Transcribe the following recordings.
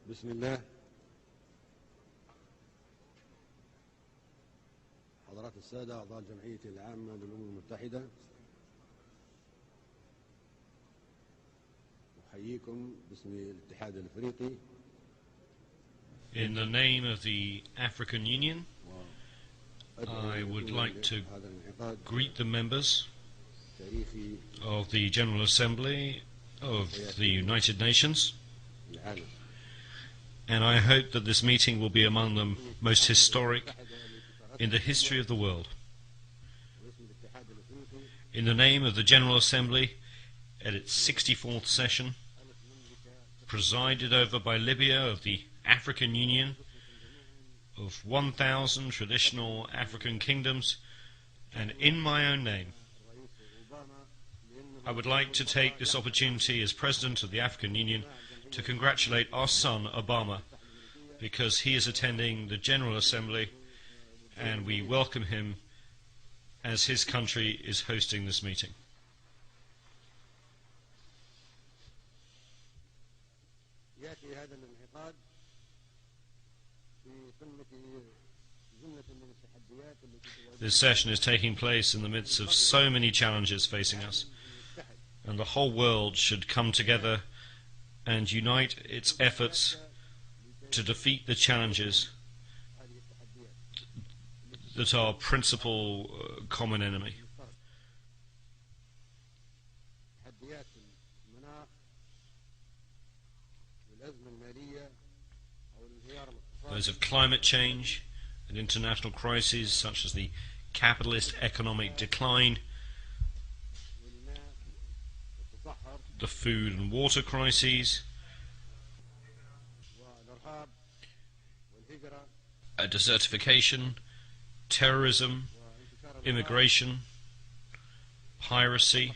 بسم الله. حضرات السادة أعضاء الجمعية العامة للأمم المتحدة، أحييكم باسم الاتحاد الأفريقي. In the name of the African Union, I would like to greet the members of the General Assembly of the United Nations, and I hope that this meeting will be among the most historic in the history of the world. In the name of the General Assembly, at its 64th session, presided over by Libya of the African Union, of 1,000 traditional African kingdoms, and in my own name, I would like to take this opportunity as President of the African Union to congratulate our son Obama, because he is attending the General Assembly and we welcome him as his country is hosting this meeting. This session is taking place in the midst of so many challenges facing us, and the whole world should come together and unite its efforts to defeat the challenges that are our principal common enemy. Those of climate change and international crises such as the capitalist economic decline, the food and water crises, desertification, terrorism, immigration, piracy,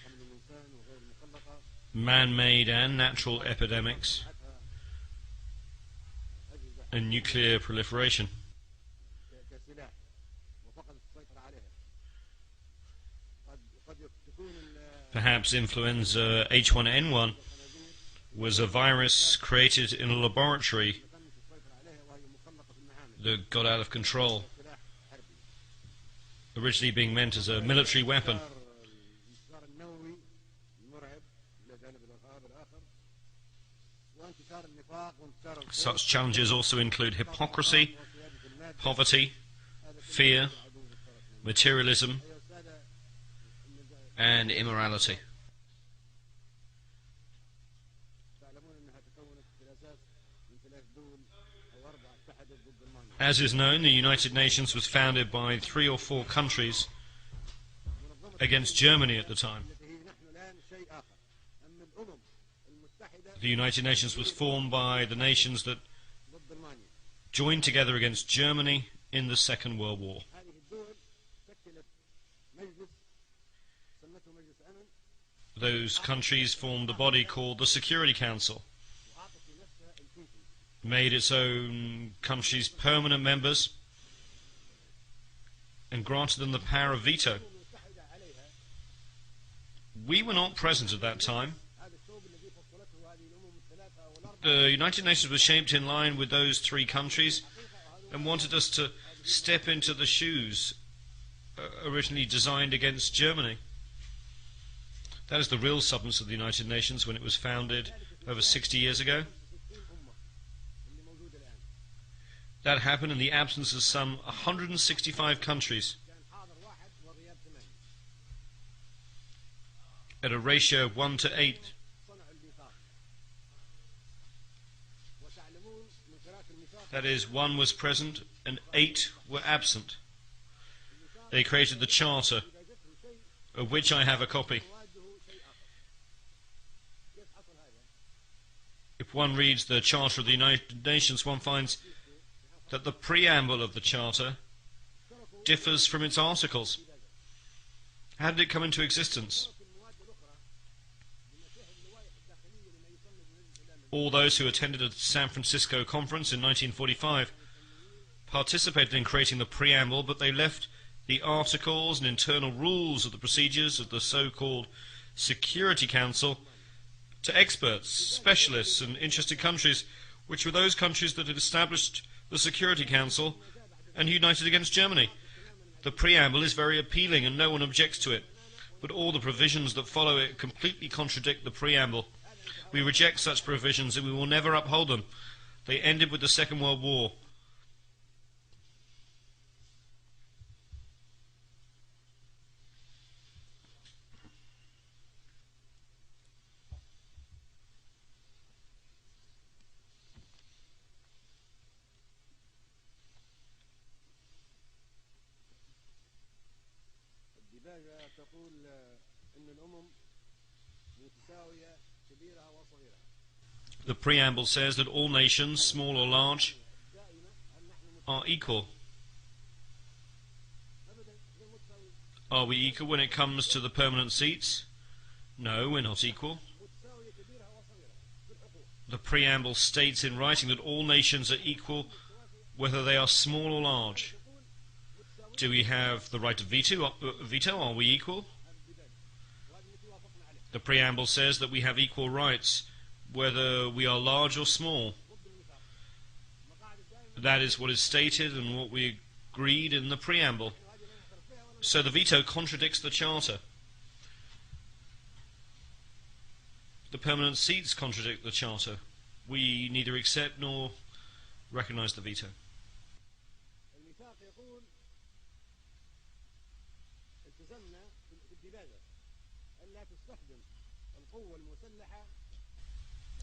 man-made and natural epidemics, and nuclear proliferation. Perhaps influenza H1N1 was a virus created in a laboratory that got out of control, originally being meant as a military weapon. Such challenges also include hypocrisy, poverty, fear, materialism, and immorality. As is known, the United Nations was founded by 3 or 4 countries against Germany at the time. The United Nations was formed by the nations that joined together against Germany in the Second World War. Those countries formed a body called the Security Council, made its own countries permanent members, and granted them the power of veto. We were not present at that time. The United Nations was shaped in line with those 3 countries and wanted us to step into the shoes originally designed against Germany. That is the real substance of the United Nations when it was founded over 60 years ago. That happened in the absence of some 165 countries, at a ratio of 1 to 8. That is, 1 was present and 8 were absent. They created the Charter, of which I have a copy. If one reads the Charter of the United Nations, one finds that the preamble of the Charter differs from its articles. How did it come into existence? All those who attended the San Francisco conference in 1945 participated in creating the preamble, but they left the articles and internal rules of the procedures of the so-called Security Council to experts, specialists, and interested countries, which were those countries that had established the Security Council and united against Germany. The preamble is very appealing and no one objects to it, but all the provisions that follow it completely contradict the preamble. We reject such provisions and we will never uphold them. They ended with the Second World War. الديباجة تقول إن الأمم متساوية كبيرها وصغيرها. The preamble says that all nations, small or large, are equal. Are we equal when it comes to the permanent seats? No, we're not equal. The preamble states in writing that all nations are equal whether they are small or large. Do we have the right to veto? Are we equal? The preamble says that we have equal rights whether we are large or small. That is what is stated and what we agreed in the preamble. So the veto contradicts the Charter. The permanent seats contradict the Charter. We neither accept nor recognize the veto. الميثاق يقول التزمنا بالديباجة ألا تستخدم القوة المسلحة.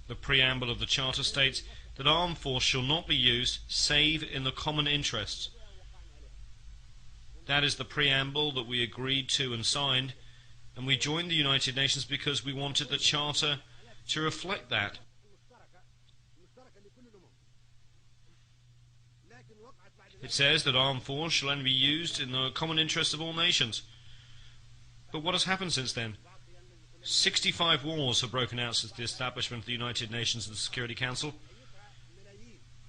The preamble of the Charter states that armed force shall not be used save in the common interest. That is the preamble that we agreed to and signed, and we joined the United Nations because we wanted the Charter to reflect that. It says that armed force shall only be used in the common interest of all nations. But what has happened since then? 65 wars have broken out since the establishment of the United Nations and the Security Council.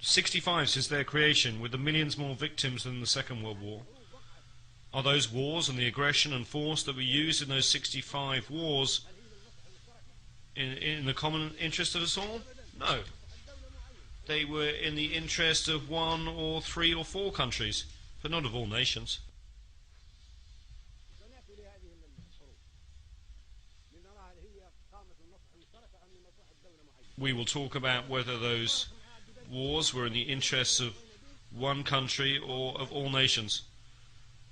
65 since their creation, with the millions more victims than the Second World War. Are those wars and the aggression and force that were used in those 65 wars in the common interest of us all? No. They were in the interest of 1 or 3 or 4 countries, but not of all nations. We will talk about whether those wars were in the interests of one country or of all nations.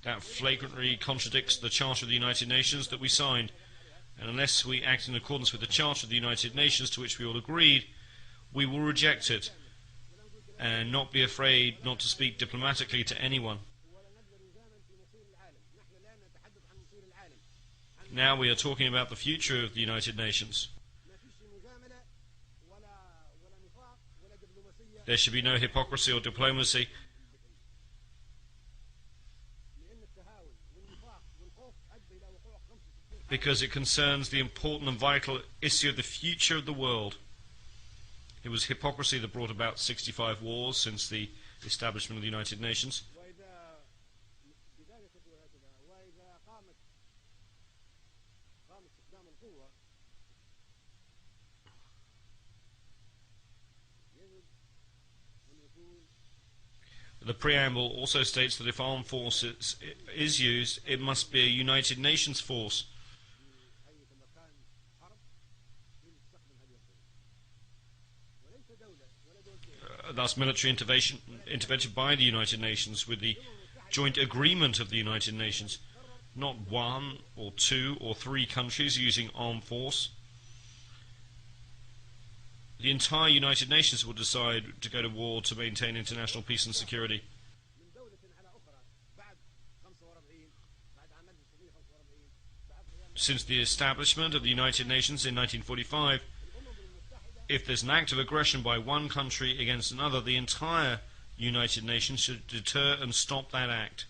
That flagrantly contradicts the Charter of the United Nations that we signed, and unless we act in accordance with the Charter of the United Nations to which we all agreed, we will reject it and not be afraid not to speak diplomatically to anyone. Now we are talking about the future of the United Nations. There should be no hypocrisy or diplomacy. Because it concerns the important and vital issue of the future of the world. It was hypocrisy that brought about 65 wars since the establishment of the United Nations. The preamble also states that if armed force is used, it must be a United Nations force. Thus military intervention by the United Nations with the joint agreement of the United Nations, not 1 or 2 or 3 countries using armed force. The entire United Nations will decide to go to war to maintain international peace and security. Since the establishment of the United Nations in 1945, if there's an act of aggression by one country against another, the entire United Nations should deter and stop that act.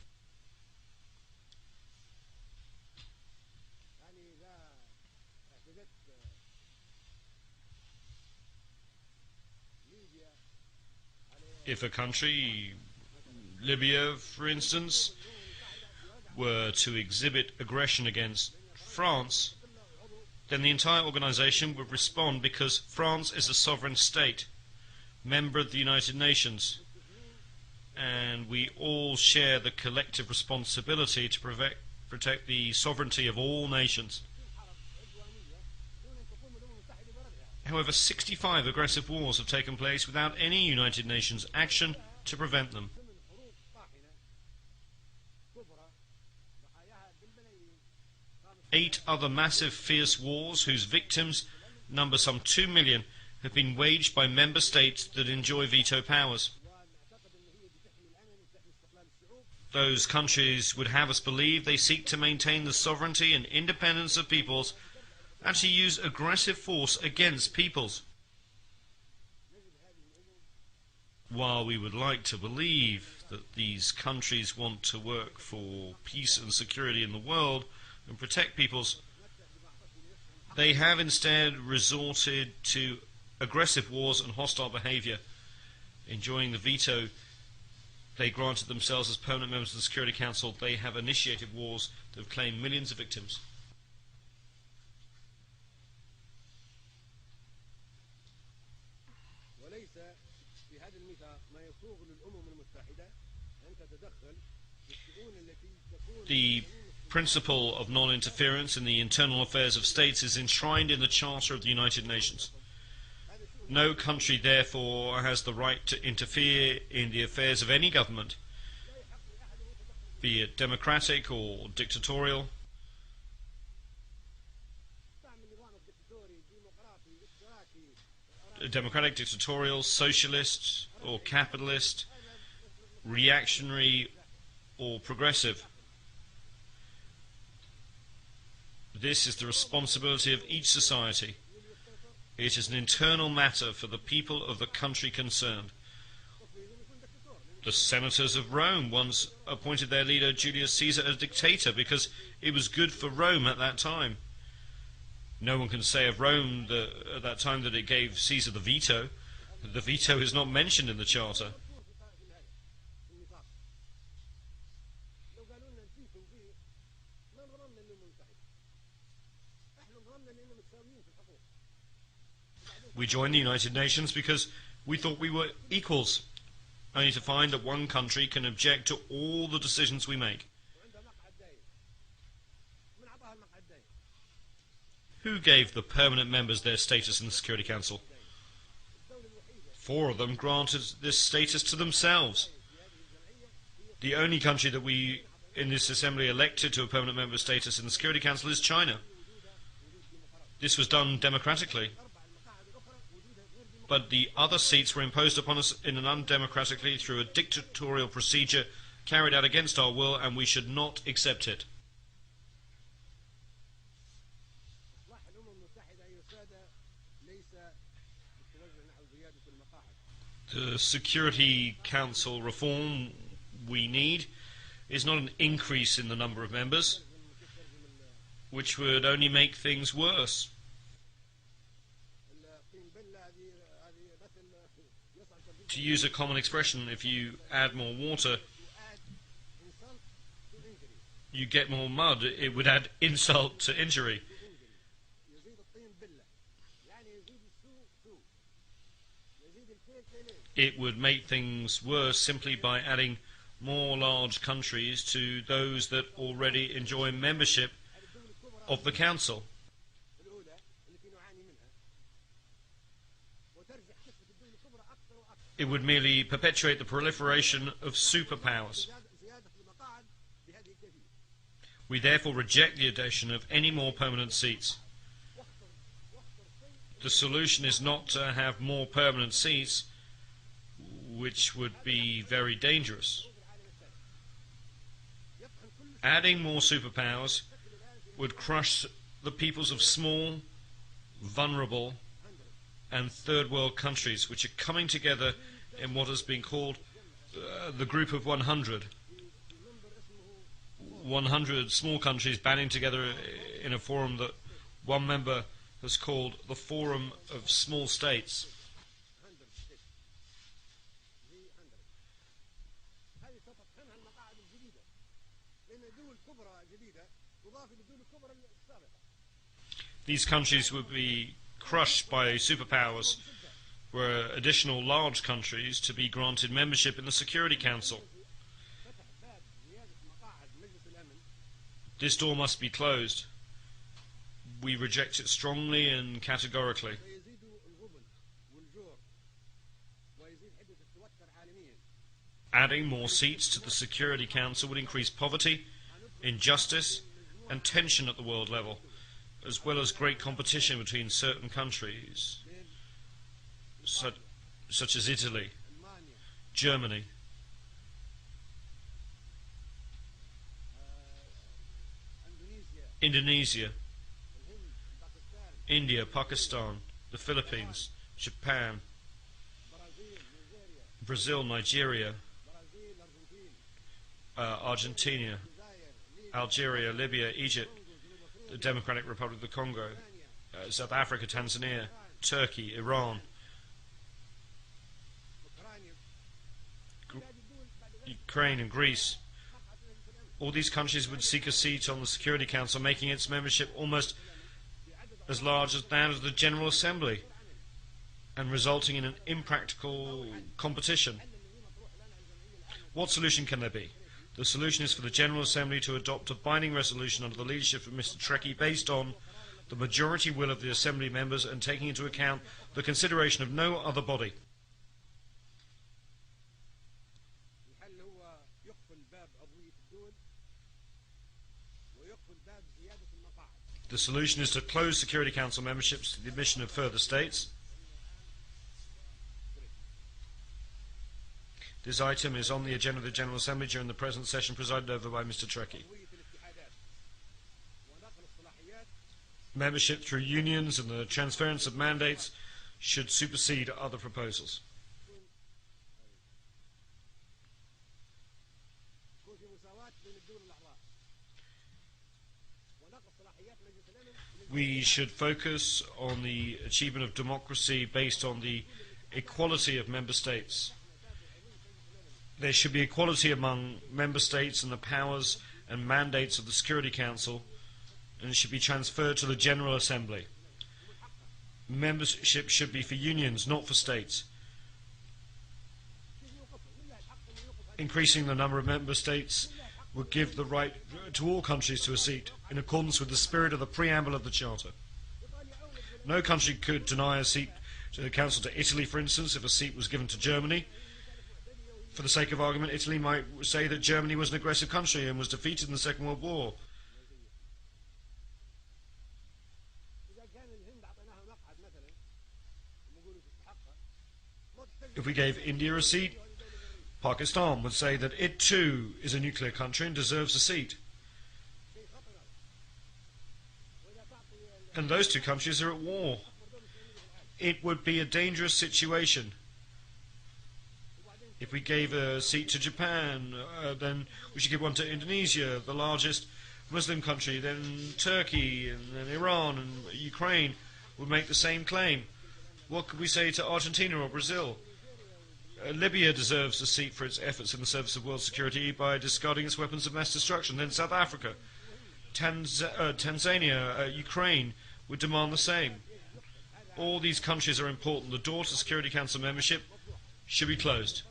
If a country, Libya for instance, were to exhibit aggression against France, then the entire organization would respond because France is a sovereign state. member of the United Nations, and we all share the collective responsibility to protect the sovereignty of all nations. However, 65 aggressive wars have taken place without any United Nations action to prevent them. Eight other massive, fierce wars, whose victims number some 2 million, have been waged by member states that enjoy veto powers. Those countries would have us believe they seek to maintain the sovereignty and independence of peoples and to use aggressive force against peoples. While we would like to believe that these countries want to work for peace and security in the world and protect peoples, they have instead resorted to aggressive wars and hostile behavior. Enjoying the veto they granted themselves as permanent members of the Security Council, they have initiated wars that have claimed millions of victims. The principle of non-interference in the internal affairs of states is enshrined in the Charter of the United Nations. No country, therefore, has the right to interfere in the affairs of any government, be it democratic or dictatorial. Democratic, dictatorial, socialist or capitalist, reactionary or progressive. This is the responsibility of each society. It is an internal matter for the people of the country concerned. The senators of Rome once appointed their leader Julius Caesar as dictator because it was good for Rome at that time. No one can say of Rome at that time that it gave Caesar the veto. The veto is not mentioned in the Charter. We joined the United Nations because we thought we were equals, only to find that one country can object to all the decisions we make. Who gave the permanent members their status in the Security Council? 4 of them granted this status to themselves. The only country that we in this assembly elected to a permanent member status in the Security Council is China. This was done democratically. But the other seats were imposed upon us in an undemocratically through a dictatorial procedure carried out against our will, and we should not accept it. The Security Council reform we need is not an increase in the number of members, which would only make things worse. To use a common expression, if you add more water, you get more mud. It would add insult to injury. It would make things worse simply by adding more large countries to those that already enjoy membership of the Council. It would merely perpetuate the proliferation of superpowers. We therefore reject the addition of any more permanent seats. The solution is not to have more permanent seats, which would be very dangerous. Adding more superpowers would crush the peoples of small, vulnerable, and third world countries, which are coming together in what has been called the Group of 100. 100 small countries banding together in a forum that one member has called the Forum of Small States. These countries would be crushed by superpowers were additional large countries to be granted membership in the Security Council. This door must be closed. We reject it strongly and categorically. Adding more seats to the Security Council would increase poverty, injustice, and tension at the world level, as well as great competition between certain countries, such as Italy, Germany, Indonesia, India, Pakistan, the Philippines, Japan, Brazil, Nigeria, Argentina, Algeria, Libya, Egypt, the Democratic Republic of the Congo, South Africa, Tanzania, Turkey, Iran, Ukraine and Greece. All these countries would seek a seat on the Security Council, making its membership almost as large as that of the General Assembly, and resulting in an impractical competition. What solution can there be? The solution is for the General Assembly to adopt a binding resolution under the leadership of Mr. Trekkie based on the majority will of the Assembly members and taking into account the consideration of no other body. The solution is to close Security Council memberships to the admission of further states. This item is on the agenda of the General Assembly during the present session presided over by Mr. Trekkie. Membership through unions and the transference of mandates should supersede other proposals. We should focus on the achievement of democracy based on the equality of member states. There should be equality among member states and the powers and mandates of the Security Council, and it should be transferred to the General Assembly. Membership should be for unions, not for states. Increasing the number of member states would give the right to all countries to a seat, in accordance with the spirit of the preamble of the Charter. No country could deny a seat to the Council to Italy, for instance, if a seat was given to Germany. For the sake of argument, Italy might say that Germany was an aggressive country and was defeated in the Second World War. If we gave India a seat, Pakistan would say that it too is a nuclear country and deserves a seat. And those two countries are at war. It would be a dangerous situation. If we gave a seat to Japan, then we should give one to Indonesia, the largest Muslim country, then Turkey, and then Iran and Ukraine would make the same claim. What could we say to Argentina or Brazil? Libya deserves a seat for its efforts in the service of world security by discarding its weapons of mass destruction. Then South Africa, Tanzania, Ukraine would demand the same. All these countries are important. The door to Security Council membership should be closed.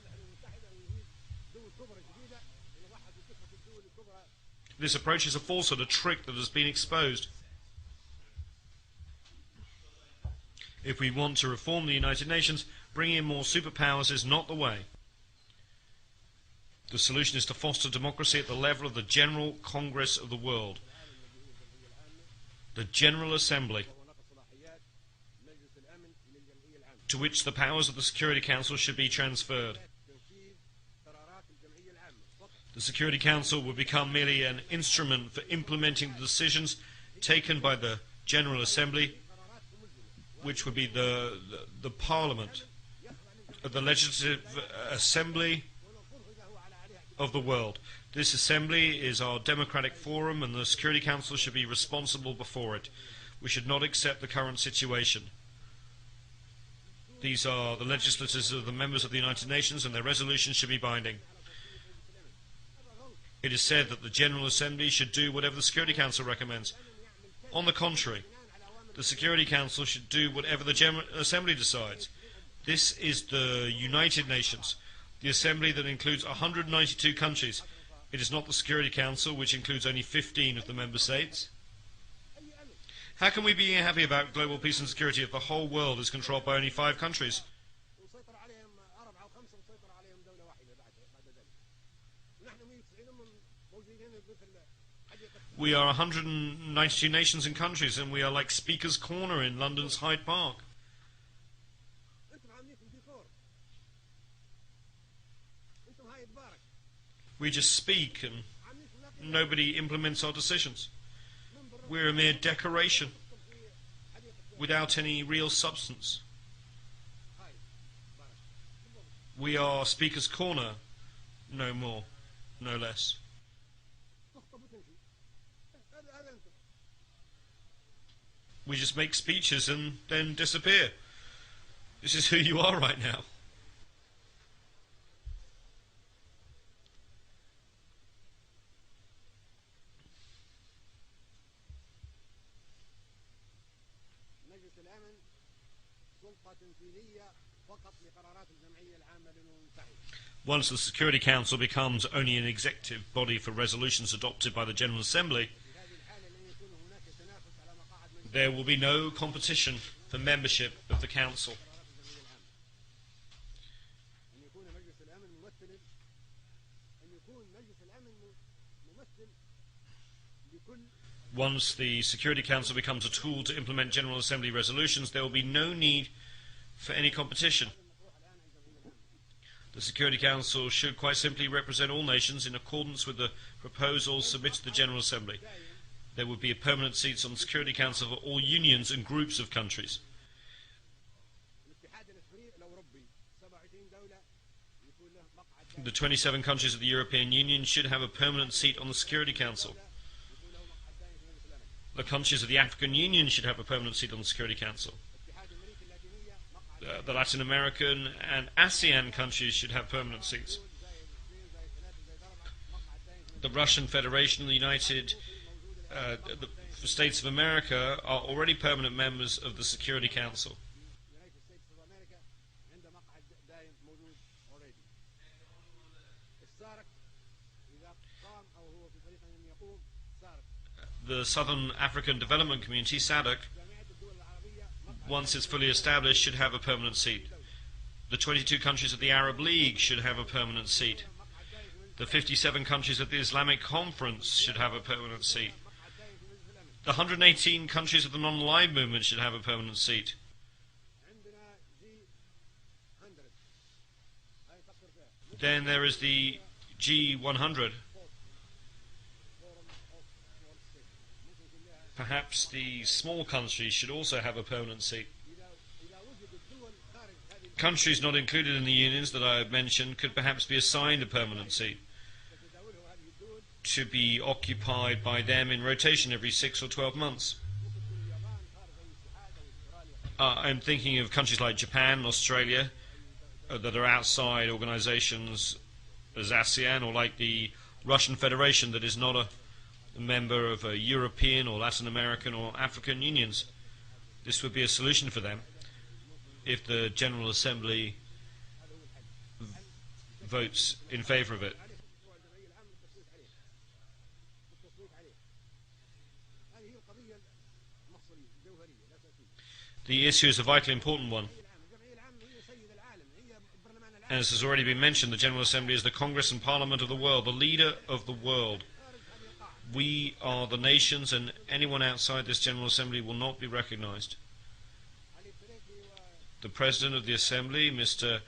This approach is a falsehood, a trick that has been exposed. If we want to reform the United Nations, bringing in more superpowers is not the way. The solution is to foster democracy at the level of the General Congress of the world, the General Assembly, to which the powers of the Security Council should be transferred. The Security Council will become merely an instrument for implementing the decisions taken by the General Assembly, which would be the Parliament, the Legislative Assembly of the world. This assembly is our democratic forum, and the Security Council should be responsible before it. We should not accept the current situation. These are the legislators of the members of the United Nations, and their resolutions should be binding. It is said that the General Assembly should do whatever the Security Council recommends. On the contrary, the Security Council should do whatever the General Assembly decides. This is the United Nations, the assembly that includes 192 countries. It is not the Security Council, which includes only 15 of the member states. How can we be happy about global peace and security if the whole world is controlled by only 5 countries? We are 192 nations and countries, and we are like Speaker's Corner in London's Hyde Park. We just speak and nobody implements our decisions. We're a mere decoration without any real substance. We are Speaker's Corner, no more, no less. We just make speeches and then disappear. This is who you are right now. Once the Security Council becomes only an executive body for resolutions adopted by the General Assembly, there will be no competition for membership of the Council. Once the Security Council becomes a tool to implement General Assembly resolutions, there will be no need for any competition. The Security Council should quite simply represent all nations in accordance with the proposals submitted to the General Assembly. There would be permanent seats on the Security Council for all unions and groups of countries. The 27 countries of the European Union should have a permanent seat on the Security Council. The countries of the African Union should have a permanent seat on the Security Council. The Latin American and ASEAN countries should have permanent seats. The Russian Federation and the United States of America are already permanent members of the Security Council. The Southern African Development Community, SADC, once it's fully established, should have a permanent seat. The 22 countries of the Arab League should have a permanent seat. The 57 countries of the Islamic Conference should have a permanent seat. The 118 countries of the non-aligned movement should have a permanent seat. Then there is the G100. Perhaps the small countries should also have a permanent seat. Countries not included in the unions that I have mentioned could perhaps be assigned a permanent seat to be occupied by them in rotation every 6 or 12 months. I'm thinking of countries like Japan and Australia that are outside organizations as ASEAN, or like the Russian Federation that is not a member of European or Latin American or African unions. This would be a solution for them if the General Assembly votes in favor of it. The issue is a vitally important one. As has already been mentioned, the General Assembly is the Congress and Parliament of the world, the leader of the world. We are the nations, and anyone outside this General Assembly will not be recognized. The President of the Assembly, Mr.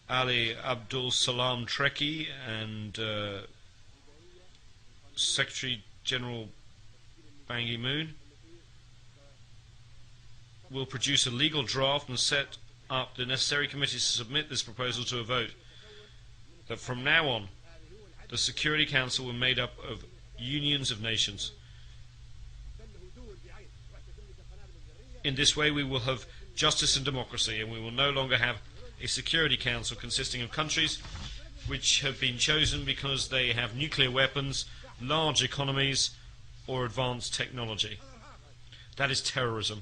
Ali Abdul Salam Treki, and Secretary General Ban Ki-moon will produce a legal draft and set up the necessary committees to submit this proposal to a vote. That from now on, the Security Council will be made up of unions of nations. In this way we will have justice and democracy, and we will no longer have a Security Council consisting of countries which have been chosen because they have nuclear weapons, large economies, or advanced technology. That is terrorism.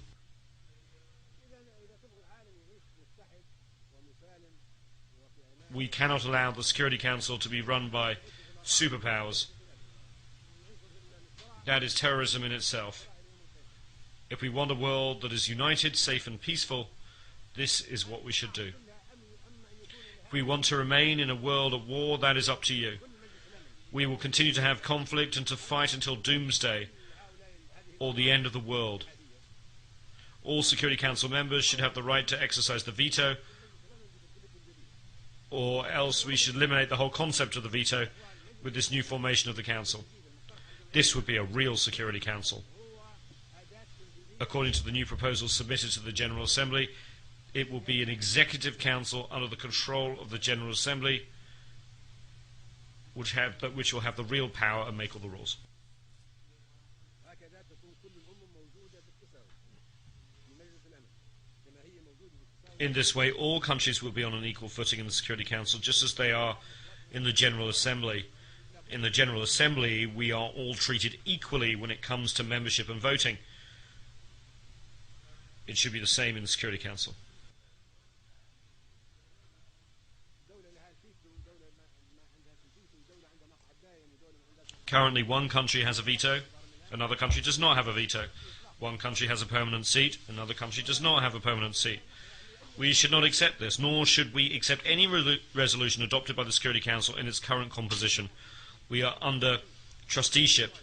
We cannot allow the Security Council to be run by superpowers. That is terrorism in itself. If we want a world that is united, safe and peaceful, this is what we should do. If we want to remain in a world at war, that is up to you. We will continue to have conflict and to fight until doomsday or the end of the world. All Security Council members should have the right to exercise the veto, or else we should eliminate the whole concept of the veto with this new formation of the Council. This would be a real Security Council. According to the new proposal submitted to the General Assembly, it will be an executive council under the control of the General Assembly, which will have the real power and make all the rules. In this way, all countries will be on an equal footing in the Security Council, just as they are in the General Assembly. In the General Assembly, we are all treated equally when it comes to membership and voting. It should be the same in the Security Council. Currently, one country has a veto, another country does not have a veto. One country has a permanent seat, another country does not have a permanent seat. We should not accept this, nor should we accept any resolution adopted by the Security Council in its current composition. We are under trusteeship.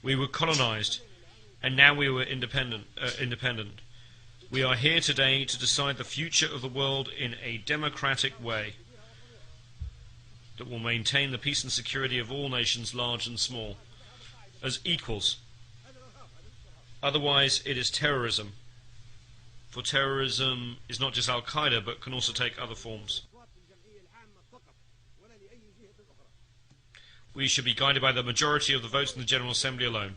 We were colonized, and now we were independent. We are here today to decide the future of the world in a democratic way that will maintain the peace and security of all nations, large and small, as equals. Otherwise, it is terrorism. For terrorism is not just Al-Qaeda, but can also take other forms. We should be guided by the majority of the votes in the General Assembly alone.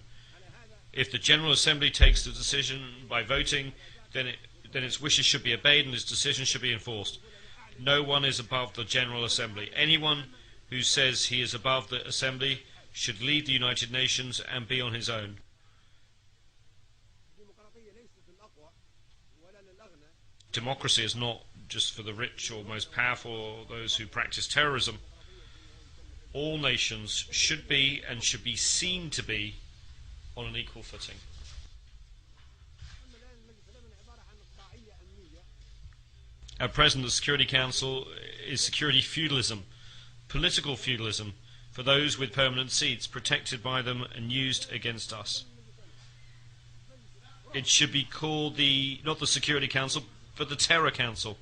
If the General Assembly takes the decision by voting, then its wishes should be obeyed and its decision should be enforced. No one is above the General Assembly. Anyone who says he is above the Assembly should leave the United Nations and be on his own. Democracy is not just for the rich or most powerful or those who practice terrorism. All nations should be and should be seen to be on an equal footing. At present, the Security Council is security feudalism, political feudalism, for those with permanent seats, protected by them and used against us. It should be called not the Security Council, but the Terror Council.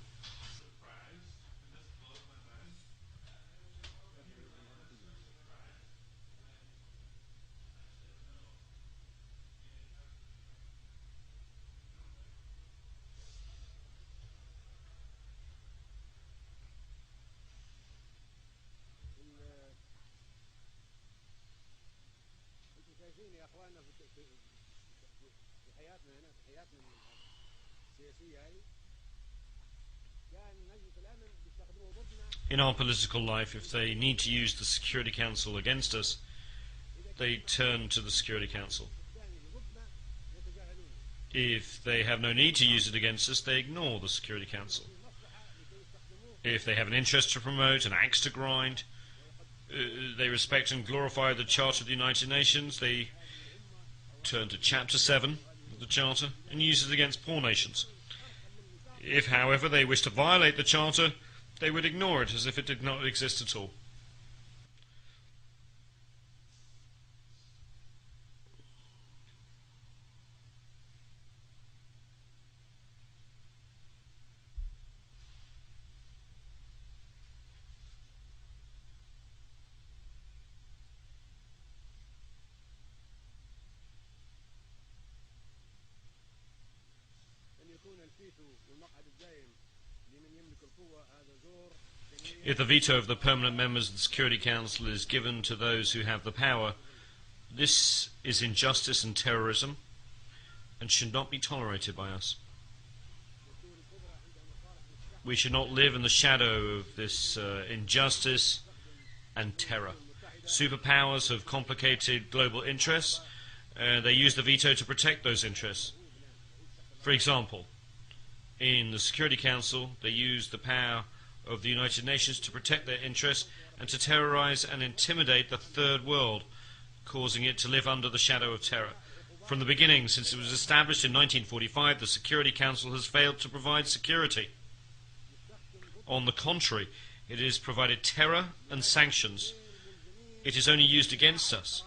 In our political life, if they need to use the Security Council against us, they turn to the Security Council. If they have no need to use it against us, they ignore the Security Council. If they have an interest to promote, an axe to grind, they respect and glorify the Charter of the United Nations, they turn to Chapter 7 of the Charter and use it against poor nations. If, however, they wish to violate the Charter, they would ignore it as if it did not exist at all. If the veto of the permanent members of the Security Council is given to those who have the power, this is injustice and terrorism and should not be tolerated by us. We should not live in the shadow of this injustice and terror. Superpowers have complicated global interests. They use the veto to protect those interests. For example, in the Security Council, they use the power of the United Nations to protect their interests and to terrorize and intimidate the third world, causing it to live under the shadow of terror. From the beginning, since it was established in 1945, the Security Council has failed to provide security. On the contrary, it has provided terror and sanctions. It is only used against us.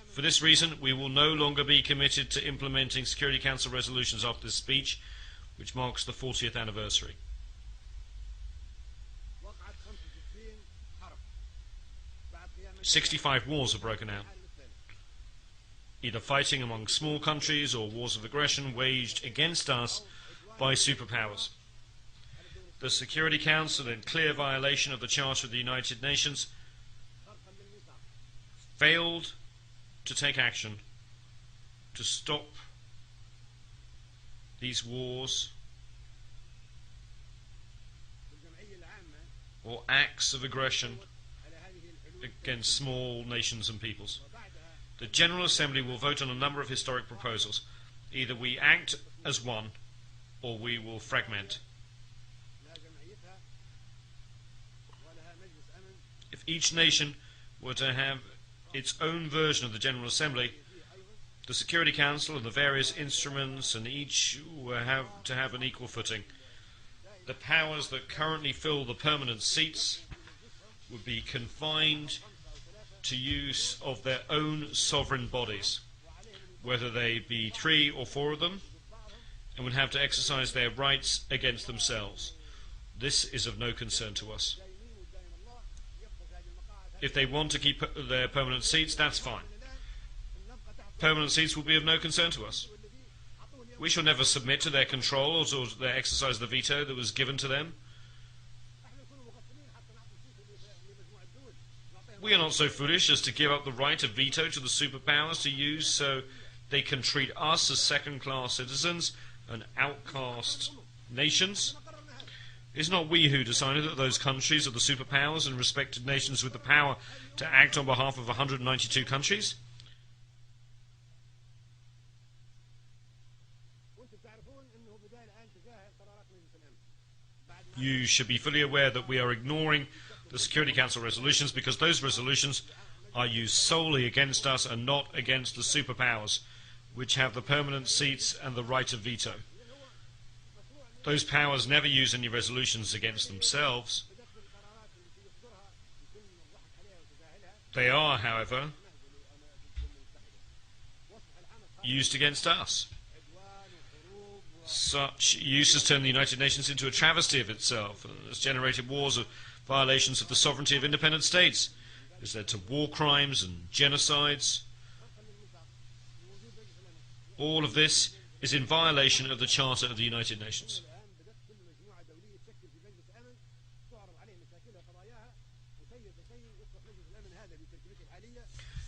For this reason, we will no longer be committed to implementing Security Council resolutions after this speech, which marks the 40th anniversary. 65 wars have broken out, either fighting among small countries or wars of aggression waged against us by superpowers. The Security Council, in clear violation of the Charter of the United Nations, failed to take action to stop these wars or acts of aggression against small nations and peoples. The General Assembly will vote on a number of historic proposals. Either we act as one, or we will fragment. If each nation were to have its own version of the General Assembly, the Security Council and the various instruments and each will have to have an equal footing. The powers that currently fill the permanent seats would be confined to use of their own sovereign bodies, whether they be 3 or 4 of them, and would have to exercise their rights against themselves. This is of no concern to us. If they want to keep their permanent seats, that's fine. Permanent seats will be of no concern to us. We shall never submit to their control or to their exercise of the veto that was given to them. We are not so foolish as to give up the right of veto to the superpowers to use so they can treat us as second-class citizens and outcast nations. It's not we who decided that those countries are the superpowers and respected nations with the power to act on behalf of 192 countries. You should be fully aware that we are ignoring the Security Council resolutions because those resolutions are used solely against us and not against the superpowers, which have the permanent seats and the right of veto. Those powers never use any resolutions against themselves. They are, however, used against us. Such use has turned the United Nations into a travesty of itself and has generated wars of violations of the sovereignty of independent states. It has led to war crimes and genocides. All of this is in violation of the Charter of the United Nations.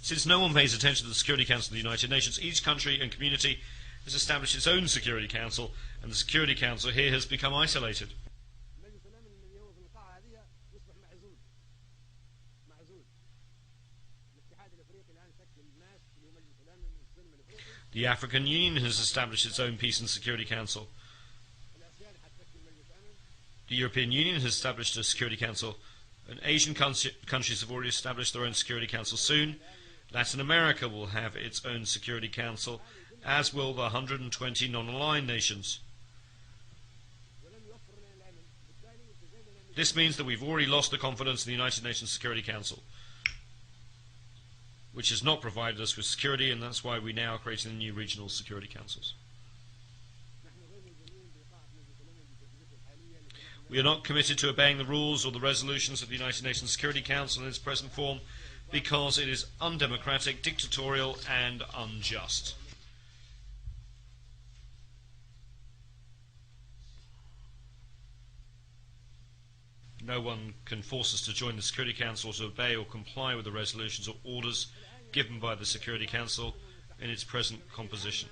Since no one pays attention to the Security Council of the United Nations, each country and community has established its own Security Council, and the Security Council here has become isolated. The African Union has established its own Peace and Security Council. The European Union has established a Security Council, and Asian countries have already established their own Security Council soon. Latin America will have its own Security Council, as will the 120 non-aligned nations. This means that we've already lost the confidence in the United Nations Security Council, which has not provided us with security, and that's why we now are creating the new regional security councils. We are not committed to obeying the rules or the resolutions of the United Nations Security Council in its present form because it is undemocratic, dictatorial, and unjust. No one can force us to join the Security Council or to obey or comply with the resolutions or orders given by the Security Council in its present composition.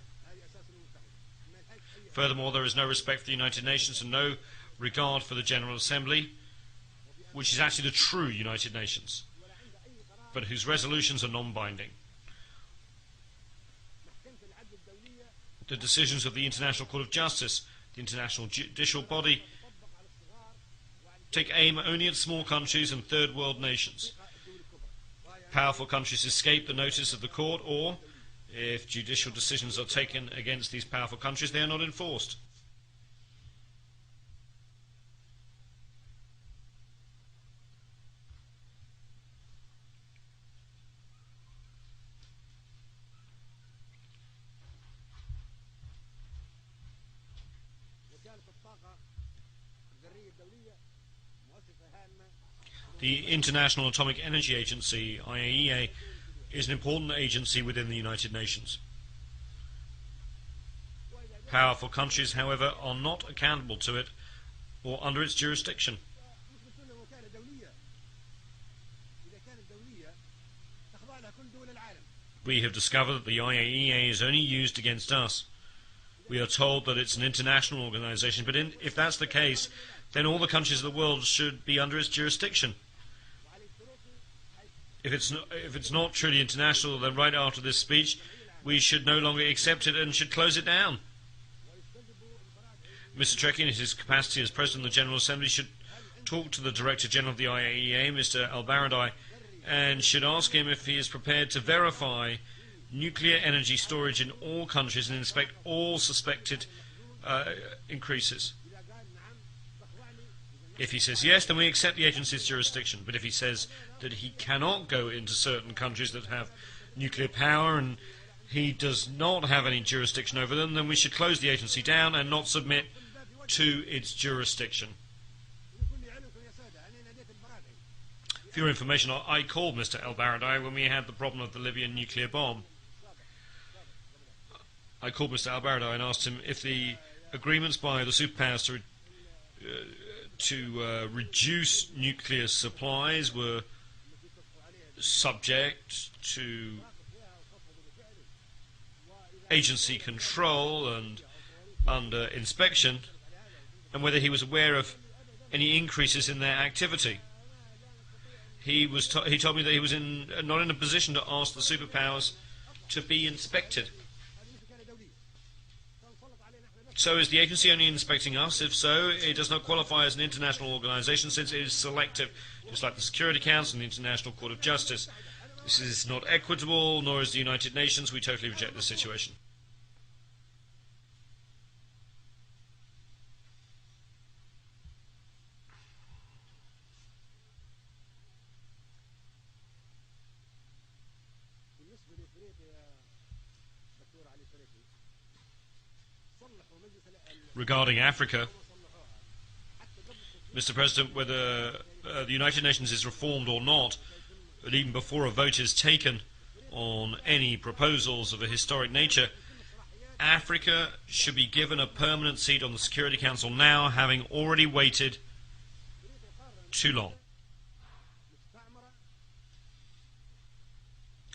Furthermore, there is no respect for the United Nations and no regard for the General Assembly, which is actually the true United Nations, but whose resolutions are non-binding. The decisions of the International Court of Justice, the international judicial body, take aim only at small countries and third world nations. Powerful countries escape the notice of the court, or, if judicial decisions are taken against these powerful countries, they are not enforced. The International Atomic Energy Agency, IAEA, is an important agency within the United Nations. Powerful countries, however, are not accountable to it or under its jurisdiction. We have discovered that the IAEA is only used against us. We are told that it's an international organization, but if that's the case, then all the countries of the world should be under its jurisdiction. If it's not truly international, then right after this speech, we should no longer accept it and should close it down. Mr. Trekkie, in his capacity as President of the General Assembly, should talk to the Director General of the IAEA, Mr. Al-Baradei, and should ask him if he is prepared to verify nuclear energy storage in all countries and inspect all suspected increases. If he says yes, then we accept the agency's jurisdiction. But if he says that he cannot go into certain countries that have nuclear power and he does not have any jurisdiction over them, then we should close the agency down and not submit to its jurisdiction. For your information, I called Mr. El-Baradei when we had the problem of the Libyan nuclear bomb. I called Mr. El-Baradei and asked him if the agreements by the superpowers to reduce nuclear supplies were subject to agency control and under inspection, and whether he was aware of any increases in their activity. He told me that he was not in a position to ask the superpowers to be inspected. So is the agency only inspecting us? If so, it does not qualify as an international organization since it is selective, just like the Security Council and the International Court of Justice. This is not equitable, nor is the United Nations. We totally reject this situation. Regarding Africa, Mr. President, whether the United Nations is reformed or not, but even before a vote is taken on any proposals of a historic nature, Africa should be given a permanent seat on the Security Council now, having already waited too long.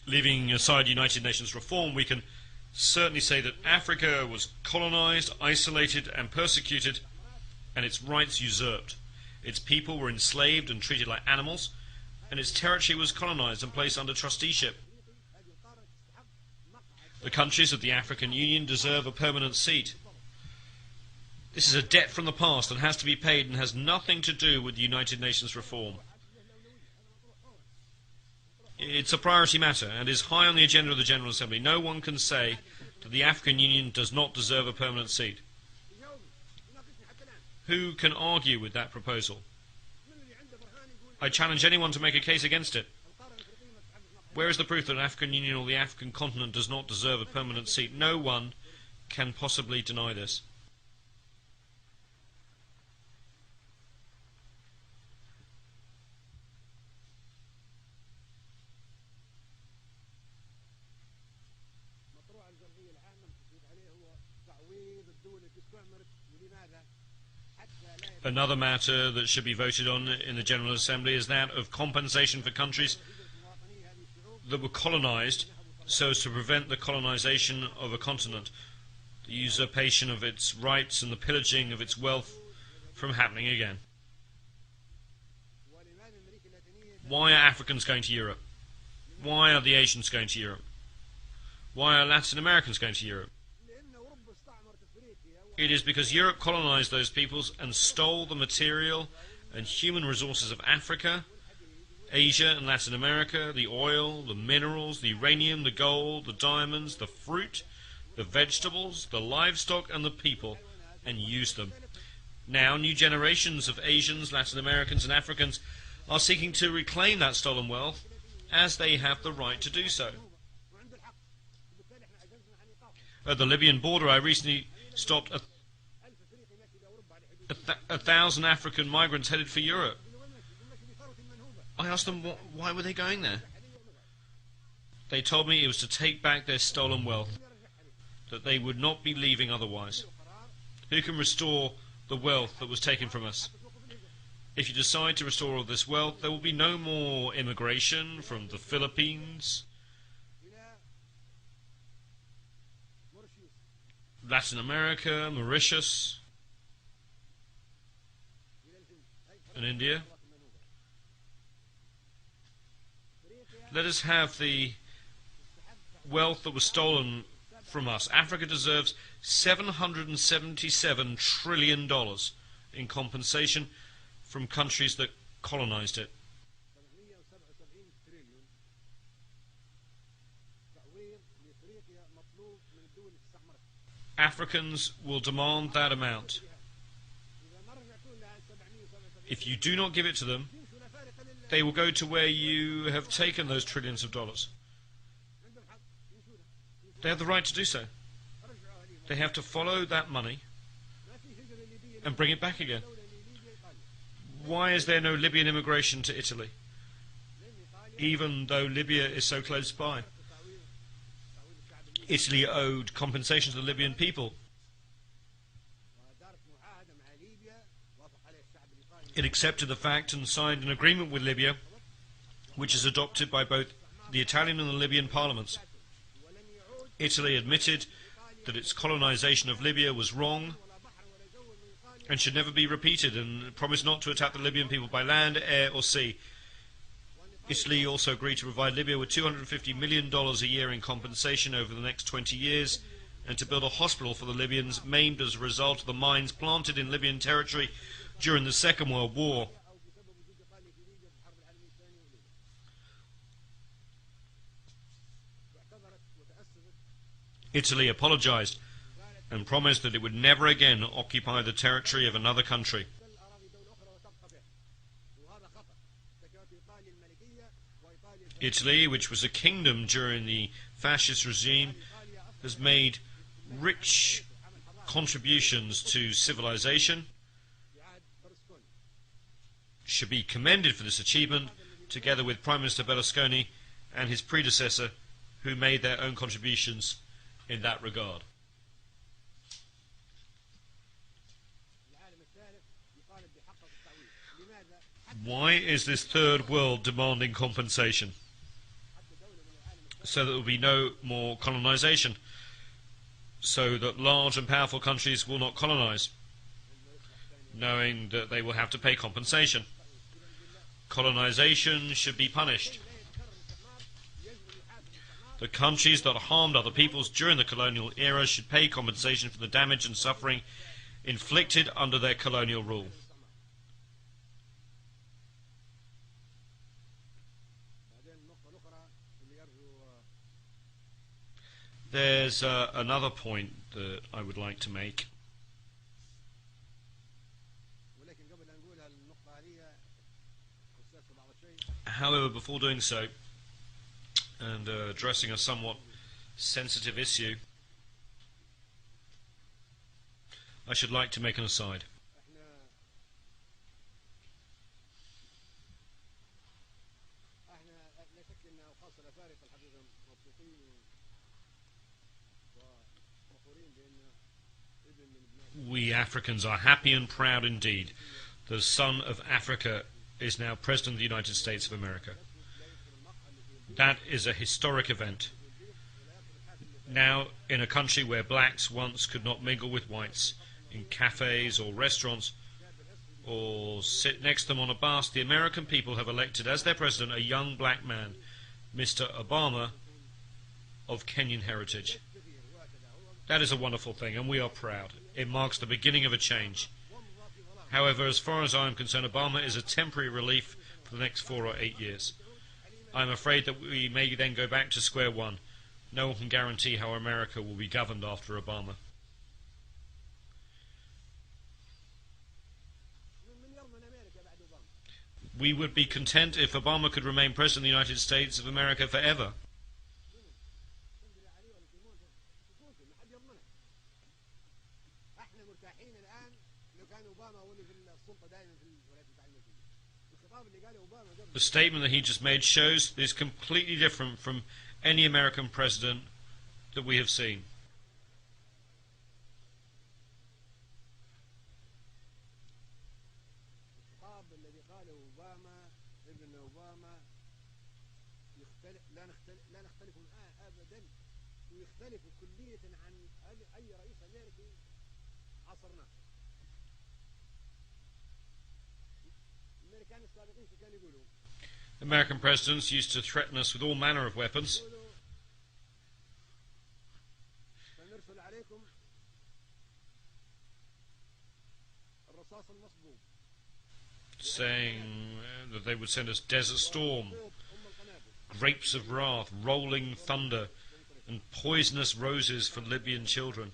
Leaving aside United Nations reform, we can certainly say that Africa was colonized, isolated and persecuted, and its rights usurped. Its people were enslaved and treated like animals, and its territory was colonized and placed under trusteeship. The countries of the African Union deserve a permanent seat. This is a debt from the past that has to be paid and has nothing to do with the United Nations reform. It's a priority matter and is high on the agenda of the General Assembly. No one can say that the African Union does not deserve a permanent seat. Who can argue with that proposal? I challenge anyone to make a case against it. Where is the proof that the African Union or the African continent does not deserve a permanent seat? No one can possibly deny this. Another matter that should be voted on in the General Assembly is that of compensation for countries that were colonized so as to prevent the colonization of a continent, the usurpation of its rights and the pillaging of its wealth from happening again. Why are Africans going to Europe? Why are the Asians going to Europe? Why are Latin Americans going to Europe? It is because Europe colonized those peoples and stole the material and human resources of Africa, Asia and Latin America, the oil, the minerals, the uranium, the gold, the diamonds, the fruit, the vegetables, the livestock and the people, and use them. Now, new generations of Asians, Latin Americans and Africans are seeking to reclaim that stolen wealth, as they have the right to do so. At the Libyan border, I recently stopped 1,000 African migrants headed for Europe. I asked them why were they going there. They told me it was to take back their stolen wealth, that they would not be leaving otherwise. Who can restore the wealth that was taken from us? If you decide to restore all this wealth, there will be no more immigration from the Philippines, Latin America, Mauritius, and India. Let us have the wealth that was stolen from us. Africa deserves $777 trillion in compensation from countries that colonized it. Africans will demand that amount. If you do not give it to them, they will go to where you have taken those trillions of dollars. They have the right to do so. They have to follow that money and bring it back again. Why is there no Libyan immigration to Italy, even though Libya is so close by? Italy owed compensation to the Libyan people. It accepted the fact and signed an agreement with Libya, which is adopted by both the Italian and the Libyan parliaments. Italy admitted that its colonization of Libya was wrong and should never be repeated, and promised not to attack the Libyan people by land, air or sea. Italy also agreed to provide Libya with $250 million a year in compensation over the next 20 years, and to build a hospital for the Libyans maimed as a result of the mines planted in Libyan territory during the Second World War. Italy apologized and promised that it would never again occupy the territory of another country. Italy, which was a kingdom during the fascist regime, has made rich contributions to civilization, should be commended for this achievement, together with Prime Minister Berlusconi and his predecessor, who made their own contributions in that regard. Why is this third world demanding compensation? So that there will be no more colonization, so that large and powerful countries will not colonize, knowing that they will have to pay compensation. Colonization should be punished. The countries that harmed other peoples during the colonial era should pay compensation for the damage and suffering inflicted under their colonial rule. There's another point that I would like to make. However, before doing so, and addressing a somewhat sensitive issue, I should like to make an aside. We Africans are happy and proud indeed. The son of Africa is now President of the United States of America. That is a historic event. Now, in a country where blacks once could not mingle with whites, in cafes or restaurants, or sit next to them on a bus, the American people have elected as their president a young black man, Mr. Obama, of Kenyan heritage. That is a wonderful thing, and we are proud. It marks the beginning of a change. However, as far as I am concerned, Obama is a temporary relief for the next 4 or 8 years. I am afraid that we may then go back to square one. No one can guarantee how America will be governed after Obama. We would be content if Obama could remain President of the United States of America forever. The statement that he just made shows that it's completely different from any American president that we have seen. American presidents used to threaten us with all manner of weapons, saying that they would send us Desert Storm, grapes of wrath, rolling thunder, and poisonous roses for Libyan children.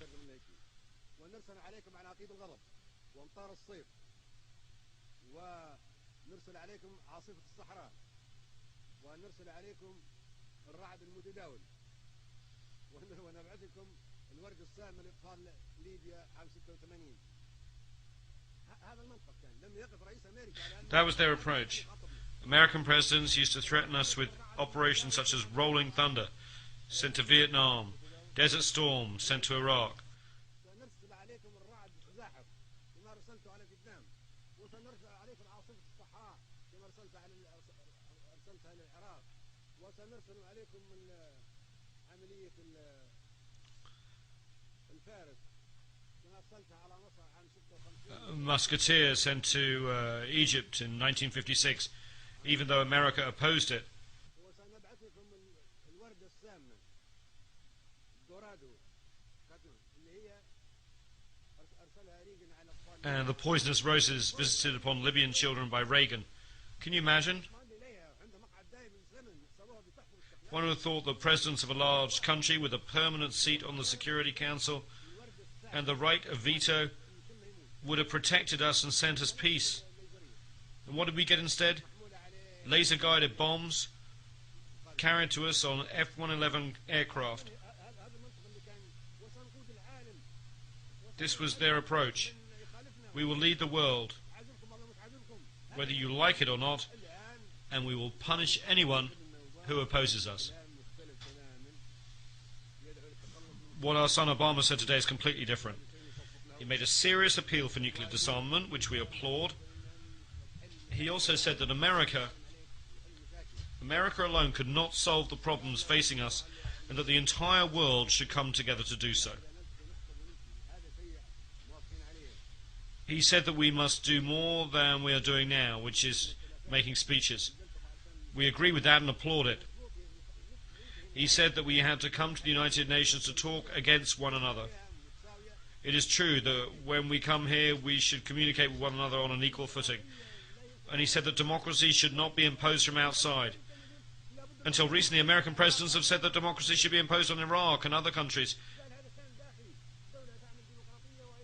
That was their approach. American presidents used to threaten us with operations such as Rolling Thunder, sent to Vietnam, Desert Storm, sent to Iraq. Musketeer sent to Egypt in 1956, even though America opposed it. And the poisonous roses visited upon Libyan children by Reagan. Can you imagine? One would have thought that presidents of a large country with a permanent seat on the Security Council and the right of veto would have protected us and sent us peace. And what did we get instead? Laser-guided bombs carried to us on F-111 aircraft. This was their approach. We will lead the world, whether you like it or not, and we will punish anyone who opposes us. What our son Obama said today is completely different. He made a serious appeal for nuclear disarmament, which we applaud. He also said that America alone could not solve the problems facing us, and that the entire world should come together to do so. He said that we must do more than we are doing now, which is making speeches. We agree with that and applaud it. He said that we had to come to the United Nations to talk against one another. It is true that when we come here, we should communicate with one another on an equal footing. And he said that democracy should not be imposed from outside. Until recently, American presidents have said that democracy should be imposed on Iraq and other countries.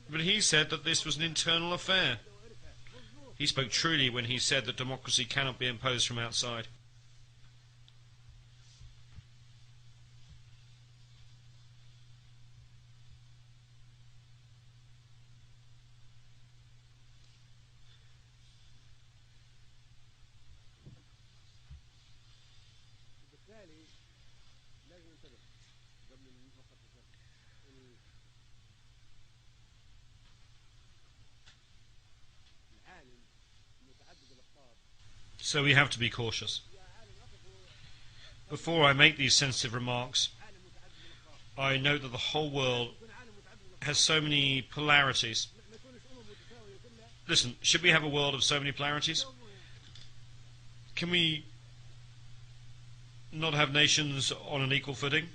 But he said that this was an internal affair. He spoke truly when he said that democracy cannot be imposed from outside. So we have to be cautious. Before I make these sensitive remarks, I note that the whole world has so many polarities. Listen, should we have a world of so many polarities? Can we not have nations on an equal footing?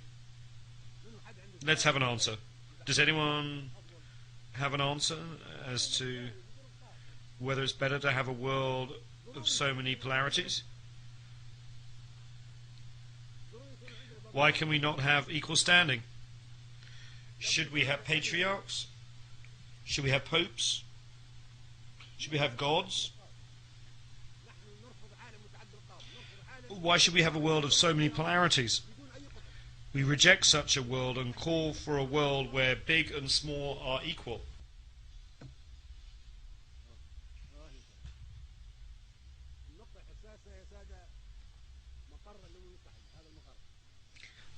Let's have an answer. Does anyone have an answer as to whether it's better to have a world of so many polarities? Why can we not have equal standing? Should we have patriarchs? Should we have popes? Should we have gods? Why should we have a world of so many polarities? We reject such a world and call for a world where big and small are equal.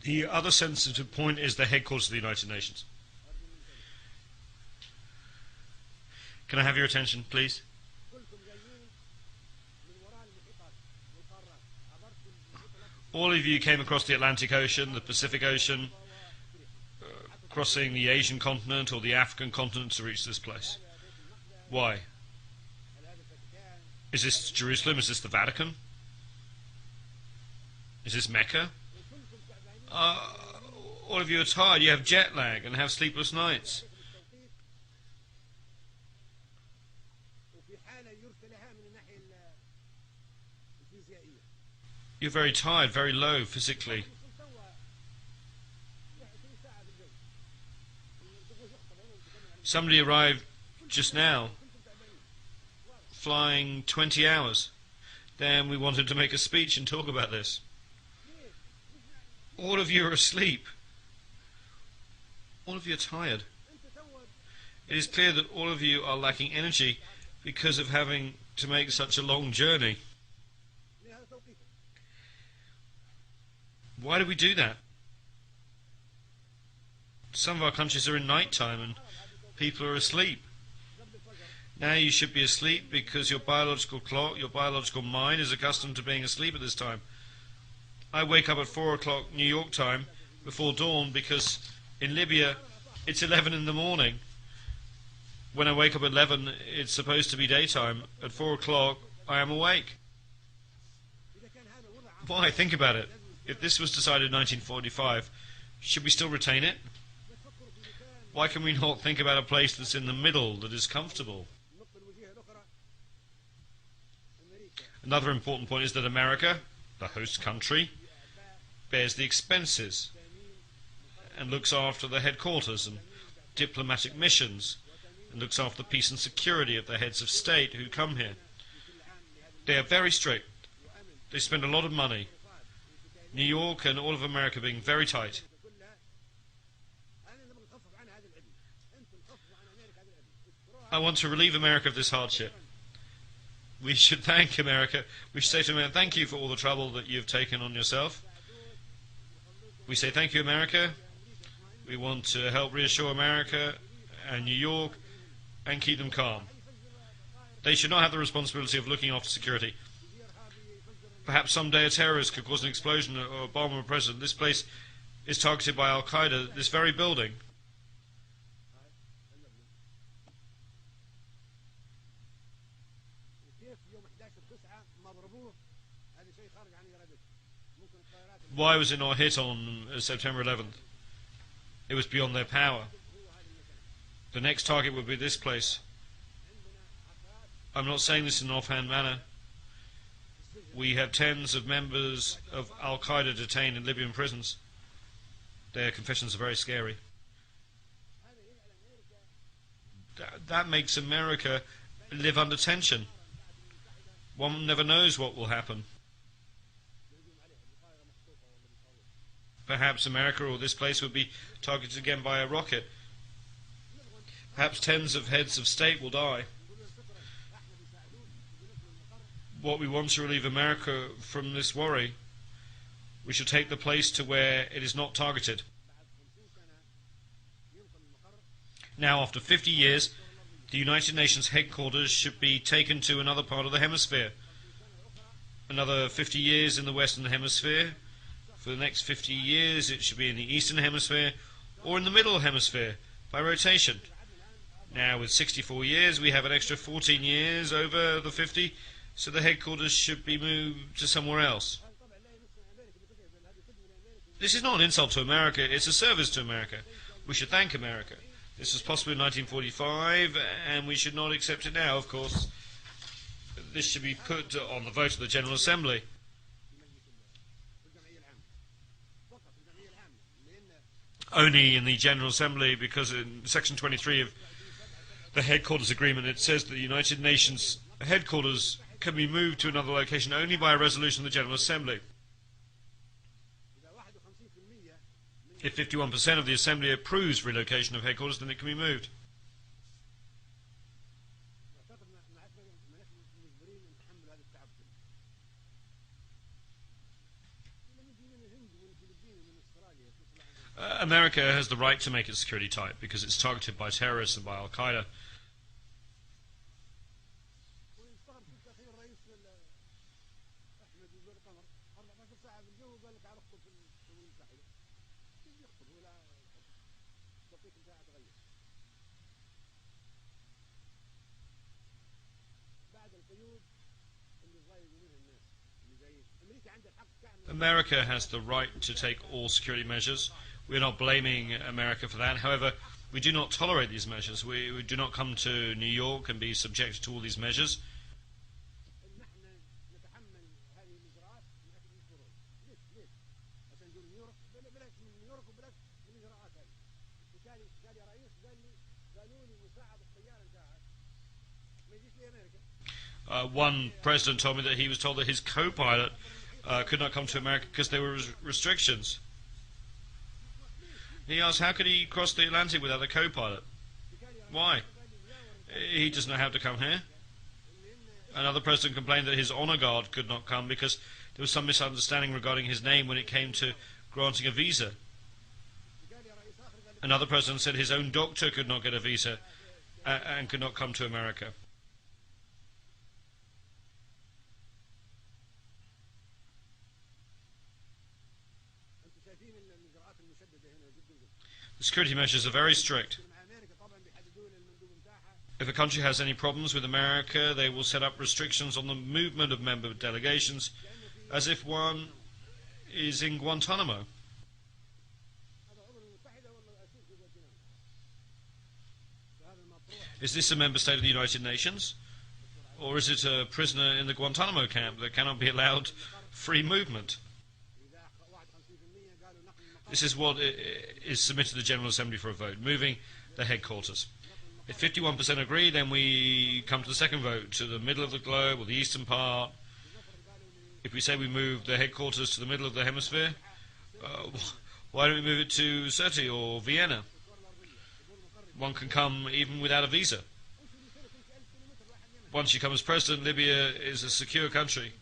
The other sensitive point is the headquarters of the United Nations. Can I have your attention, please? All of you came across the Atlantic Ocean, the Pacific Ocean, crossing the Asian continent or the African continent to reach this place. Why? Is this Jerusalem? Is this the Vatican? Is this Mecca? All of you are tired, you have jet lag and have sleepless nights. You're very tired, very low physically. Somebody arrived just now, flying 20 hours. Then we wanted to make a speech and talk about this. All of you are asleep. All of you are tired. It is clear that all of you are lacking energy because of having to make such a long journey. Why do we do that? Some of our countries are in night time and people are asleep. Now you should be asleep because your biological clock, your biological mind is accustomed to being asleep at this time. I wake up at 4 o'clock New York time before dawn because in Libya it's 11 in the morning. When I wake up at 11 it's supposed to be daytime. At 4 o'clock I am awake. Why? Think about it. If this was decided in 1945, should we still retain it? Why can we not think about a place that's in the middle, that is comfortable? Another important point is that America, the host country, bears the expenses and looks after the headquarters and diplomatic missions and looks after the peace and security of the heads of state who come here. They are very strict. They spend a lot of money. New York and all of America being very tight. I want to relieve America of this hardship. We should thank America. We should say to America, thank you for all the trouble that you've taken on yourself. We say thank you, America. We want to help reassure America and New York and keep them calm. They should not have the responsibility of looking after security. Perhaps someday a terrorist could cause an explosion or Obama president. This place is targeted by Al-Qaeda, this very building. Why was it not hit on September 11th? It was beyond their power. The next target would be this place. I'm not saying this in an offhand manner. We have tens of members of Al-Qaeda detained in Libyan prisons. Their confessions are very scary. That makes America live under tension. One never knows what will happen. Perhaps America or this place would be targeted again by a rocket. Perhaps tens of heads of state will die. What we want to relieve America from this worry, we should take the place to where it is not targeted. Now, after 50 years, the United Nations headquarters should be taken to another part of the hemisphere. Another 50 years in the Western Hemisphere. For the next 50 years, it should be in the Eastern Hemisphere or in the Middle Hemisphere by rotation. Now, with 64 years, we have an extra 14 years over the 50. So the headquarters should be moved to somewhere else. This is not an insult to America, it's a service to America. We should thank America. This was possible in 1945, and we should not accept it now, of course. this should be put on the vote of the General Assembly. Only in the General Assembly, because in Section 23 of the Headquarters Agreement it says that the United Nations headquarters can be moved to another location only by a resolution of the General Assembly. If 51% of the Assembly approves relocation of headquarters, then it can be moved. America has the right to make its security tight because it's targeted by terrorists and by Al-Qaeda. America has the right to take all security measures. We're not blaming America for that. However, we do not tolerate these measures. We do not come to New York and be subjected to all these measures. One president told me that he was told that his co-pilot could not come to America because there were restrictions. He asked how could he cross the Atlantic without a co-pilot? Why? He doesn't know how to come here. Another president complained that his honor guard could not come because there was some misunderstanding regarding his name when it came to granting a visa. Another president said his own doctor could not get a visa and could not come to America. The security measures are very strict. If a country has any problems with America, they will set up restrictions on the movement of member delegations, as if one is in Guantanamo. Is this a member state of the United Nations? Or is it a prisoner in the Guantanamo camp that cannot be allowed free movement? This is what is submitted to the General Assembly for a vote, moving the headquarters. If 51% agree, then we come to the second vote, to the middle of the globe or the eastern part. If we say we move the headquarters to the middle of the hemisphere, why don't we move it to Sirte or Vienna? One can come even without a visa. Once you come as president, Libya is a secure country.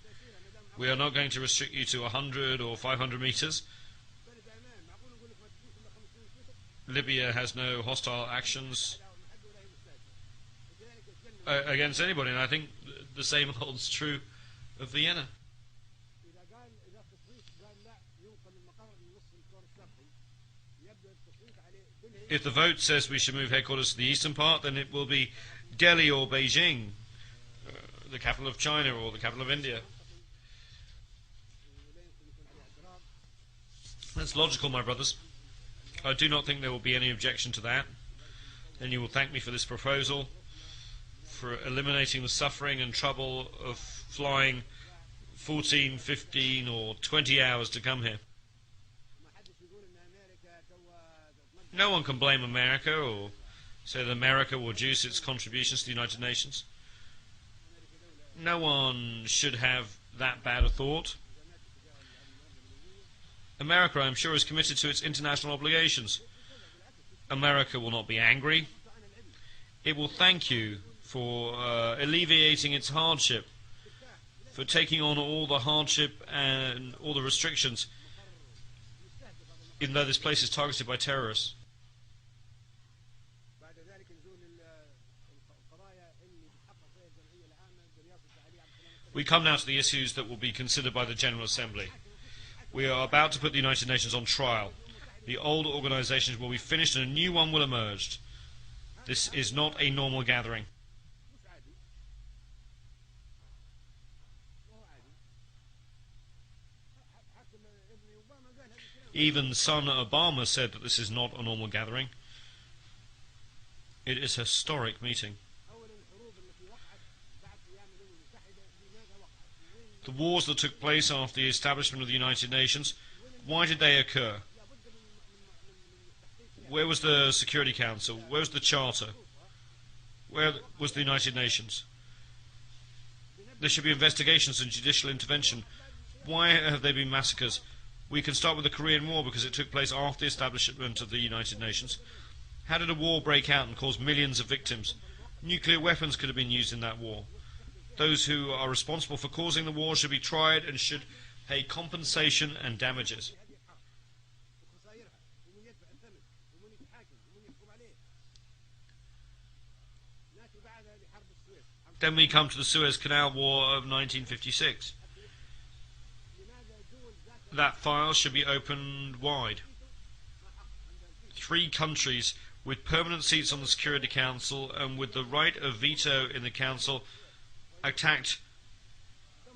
We are not going to restrict you to 100 or 500 meters. Libya has no hostile actions against anybody, and I think the same holds true of Vienna. If the vote says we should move headquarters to the eastern part, then it will be Delhi or Beijing, the capital of China or the capital of India. That's logical, my brothers. I do not think there will be any objection to that. And you will thank me for this proposal, for eliminating the suffering and trouble of flying 14, 15 or 20 hours to come here. No one can blame America or say that America will reduce its contributions to the United Nations. No one should have that bad a thought. America, I'm sure, is committed to its international obligations. America will not be angry. It will thank you for alleviating its hardship, for taking on all the hardship and all the restrictions, even though this place is targeted by terrorists. We come now to the issues that will be considered by the General Assembly. We are about to put the United Nations on trial. The old organizations will be finished and a new one will emerge. This is not a normal gathering. Even son Obama said that this is not a normal gathering. It is a historic meeting. The wars that took place after the establishment of the United Nations, why did they occur? Where was the Security Council? Where was the Charter? Where was the United Nations? There should be investigations and judicial intervention. Why have there been massacres? We can start with the Korean War because it took place after the establishment of the United Nations. How did a war break out and cause millions of victims? Nuclear weapons could have been used in that war. Those who are responsible for causing the war should be tried and should pay compensation and damages. Then we come to the Suez Canal War of 1956. That file should be opened wide. 3 countries with permanent seats on the Security Council and with the right of veto in the Council attacked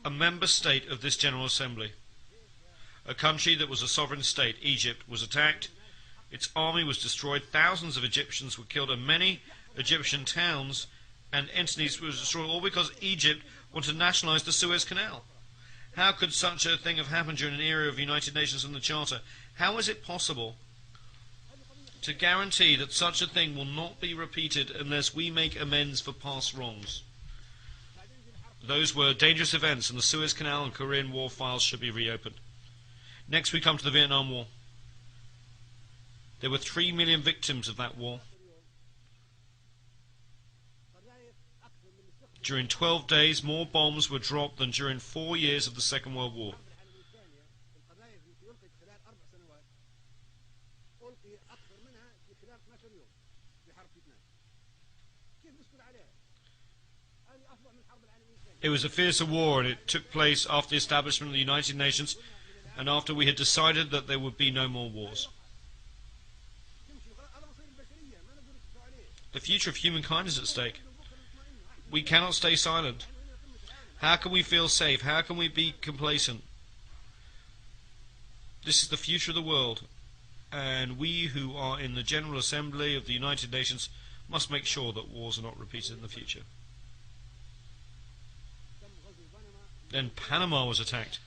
a member state of this General Assembly. A country that was a sovereign state, Egypt, was attacked. Its army was destroyed. Thousands of Egyptians were killed and many Egyptian towns and entities were destroyed, all because Egypt wanted to nationalize the Suez Canal. How could such a thing have happened during an era of the United Nations and the Charter? How is it possible to guarantee that such a thing will not be repeated unless we make amends for past wrongs? Those were dangerous events, and the Suez Canal and Korean War files should be reopened. Next we come to the Vietnam War. There were 3 million victims of that war. During 12 days, more bombs were dropped than during 4 years of the Second World War. It was a fiercer war, and it took place after the establishment of the United Nations and after we had decided that there would be no more wars. The future of humankind is at stake. We cannot stay silent. How can we feel safe? How can we be complacent? This is the future of the world, and we who are in the General Assembly of the United Nations must make sure that wars are not repeated in the future. Then Panama was attacked.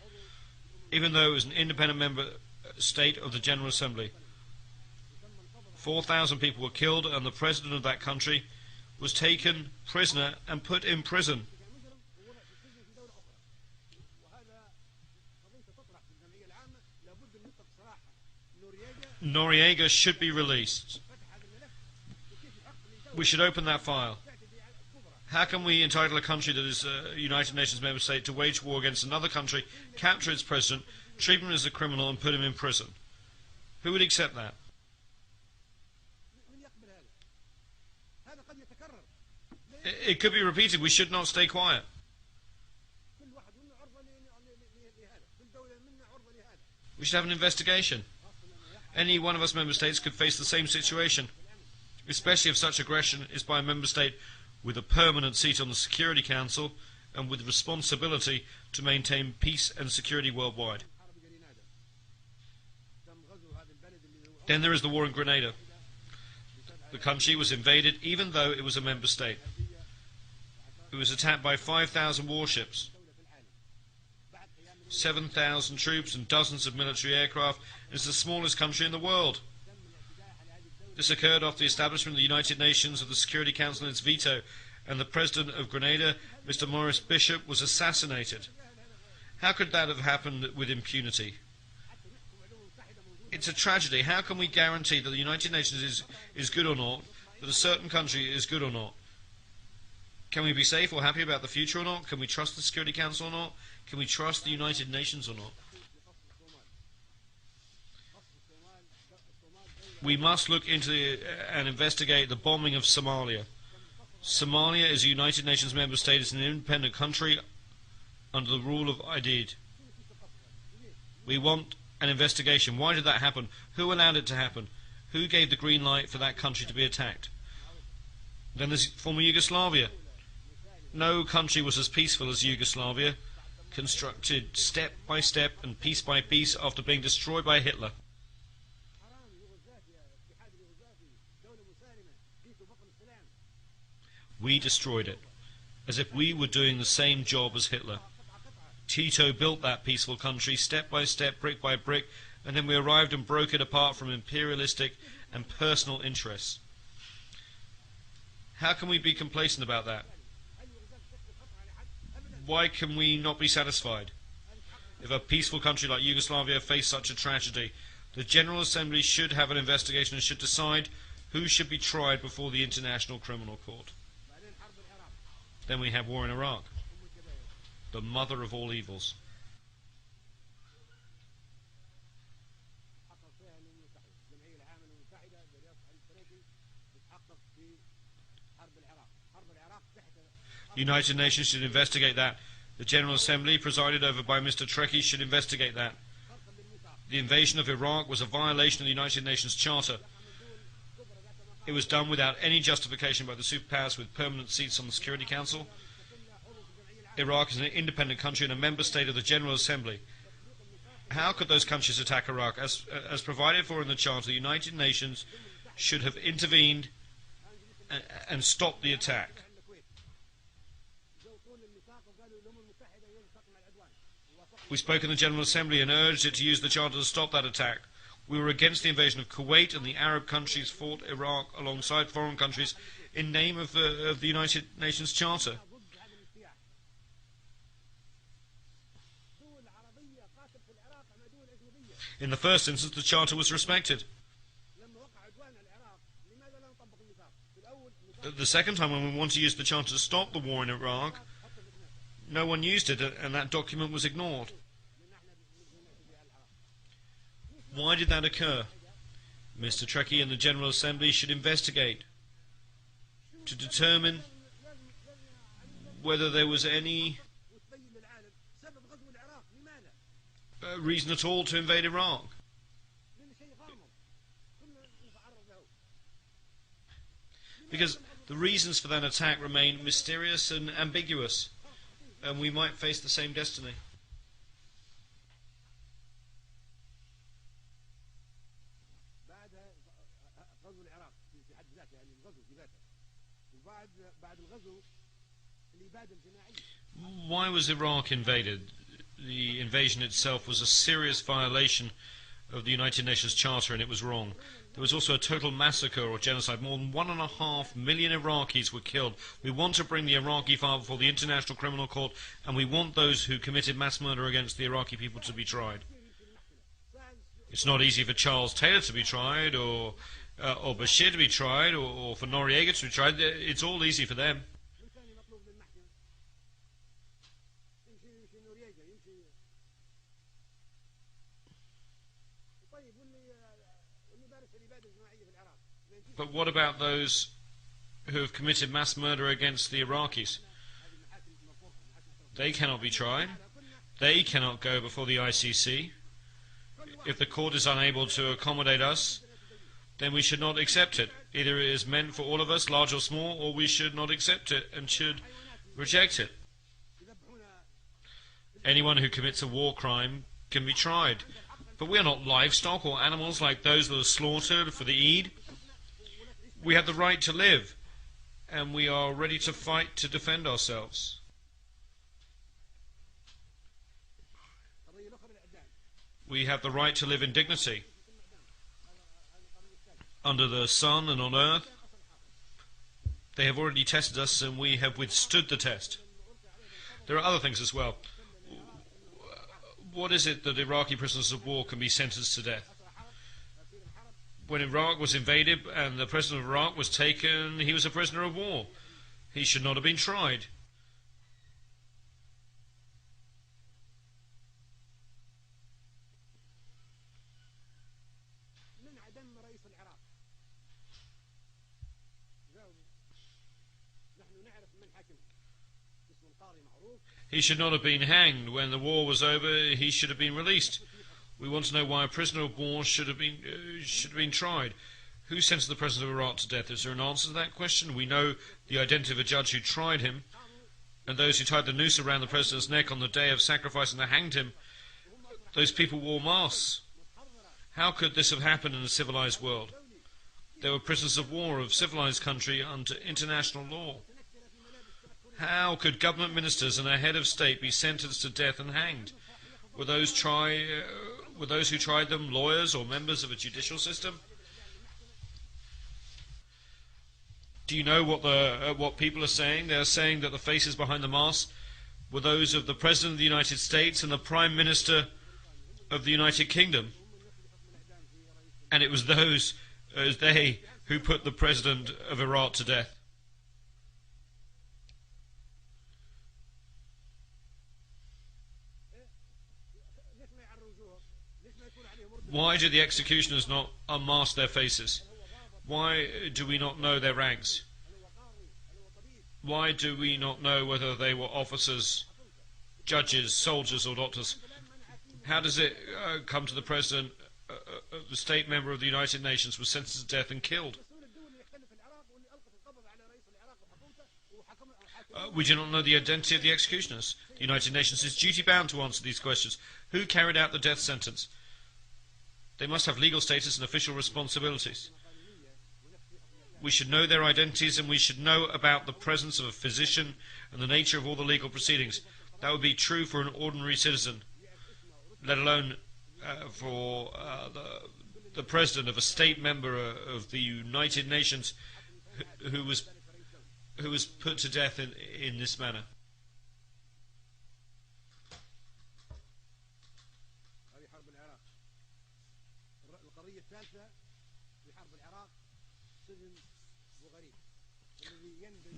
Even though it was an independent member state of the General Assembly, 4,000 people were killed, and the president of that country was taken prisoner and put in prison. Noriega should be released. We should open that file. How can we entitle a country that is a United Nations member state to wage war against another country, capture its president, treat him as a criminal and put him in prison? Who would accept that? It could be repeated. We should not stay quiet. We should have an investigation. Any one of us member states could face the same situation, especially if such aggression is by a member state with a permanent seat on the Security Council and with responsibility to maintain peace and security worldwide. Then there is the war in Grenada. The country was invaded even though it was a member state. It was attacked by 5,000 warships, 7,000 troops and dozens of military aircraft. It is the smallest country in the world. This occurred after the establishment of the United Nations, of the Security Council and its veto, and the President of Grenada, Mr. Maurice Bishop, was assassinated. How could that have happened with impunity? It's a tragedy. How can we guarantee that the United Nations is good or not, that a certain country is good or not? Can we be safe or happy about the future or not? Can we trust the Security Council or not? Can we trust the United Nations or not? We must look into and investigate the bombing of Somalia. Somalia is a United Nations member state. It's an independent country under the rule of Aidid. We want an investigation. Why did that happen? Who allowed it to happen? Who gave the green light for that country to be attacked? Then there's former Yugoslavia. No country was as peaceful as Yugoslavia, constructed step by step and piece by piece after being destroyed by Hitler. We destroyed it. as if we were doing the same job as Hitler. Tito built that peaceful country step by step, brick by brick, and then we arrived and broke it apart from imperialistic and personal interests. How can we be complacent about that? Why can we not be satisfied? If a peaceful country like Yugoslavia faced such a tragedy, the General Assembly should have an investigation and should decide who should be tried before the International Criminal Court. Then we have war in Iraq, the mother of all evils. The United Nations should investigate that. The General Assembly, presided over by Mr. Trekkie, should investigate that. The invasion of Iraq was a violation of the United Nations Charter. It was done without any justification by the superpowers with permanent seats on the Security Council. Iraq is an independent country and a member state of the General Assembly. How could those countries attack Iraq? As provided for in the Charter, the United Nations should have intervened and stopped the attack. We spoke in the General Assembly and urged it to use the Charter to stop that attack. We were against the invasion of Kuwait, and the Arab countries fought Iraq alongside foreign countries in name of the United Nations Charter. In the first instance, the Charter was respected. The second time, when we wanted to use the Charter to stop the war in Iraq, no one used it, and that document was ignored. Why did that occur? Mr. Trekkie and the General Assembly should investigate to determine whether there was any reason at all to invade Iraq. Because the reasons for that attack remain mysterious and ambiguous, and we might face the same destiny. Why was Iraq invaded? The invasion itself was a serious violation of the United Nations Charter, and it was wrong. There was also a total massacre or genocide. More than 1.5 million Iraqis were killed. We want to bring the Iraqi file before the International Criminal Court, and we want those who committed mass murder against the Iraqi people to be tried. It's not easy for Charles Taylor to be tried, or Bashir to be tried, or for Noriega to be tried. It's all easy for them. But what about those who have committed mass murder against the Iraqis? They cannot be tried. They cannot go before the ICC. If the court is unable to accommodate us, then we should not accept it. Either it is meant for all of us, large or small, or we should not accept it and should reject it. Anyone who commits a war crime can be tried. But we are not livestock or animals like those that are slaughtered for the Eid. We have the right to live, and we are ready to fight to defend ourselves. We have the right to live in dignity under the sun and on earth. They have already tested us, and we have withstood the test. There are other things as well. What is it that Iraqi prisoners of war can be sentenced to death? When Iraq was invaded and the president of Iraq was taken, he was a prisoner of war. He should not have been tried. He should not have been hanged. When the war was over, he should have been released. We want to know why a prisoner of war should have been tried. Who sentenced the president of Iraq to death? Is there an answer to that question? We know the identity of a judge who tried him, and those who tied the noose around the president's neck on the day of sacrifice and hanged him. Those people wore masks. How could this have happened in a civilized world? They were prisoners of war of civilized country under international law. How could government ministers and a head of state be sentenced to death and hanged? Were those who tried them lawyers or members of a judicial system? Do you know what people are saying? They are saying that the faces behind the masks were those of the President of the United States and the Prime Minister of the United Kingdom. And it was they who put the President of Iraq to death. Why do the executioners not unmask their faces? Why do we not know their ranks? Why do we not know whether they were officers, judges, soldiers or doctors? How does it come to the President, the state member of the United Nations, was sentenced to death and killed? We do not know the identity of the executioners. The United Nations is duty-bound to answer these questions. Who carried out the death sentence? They must have legal status and official responsibilities. We should know their identities, and we should know about the presence of a physician and the nature of all the legal proceedings. That would be true for an ordinary citizen, let alone for the president of a state member of the United Nations who was put to death in this manner.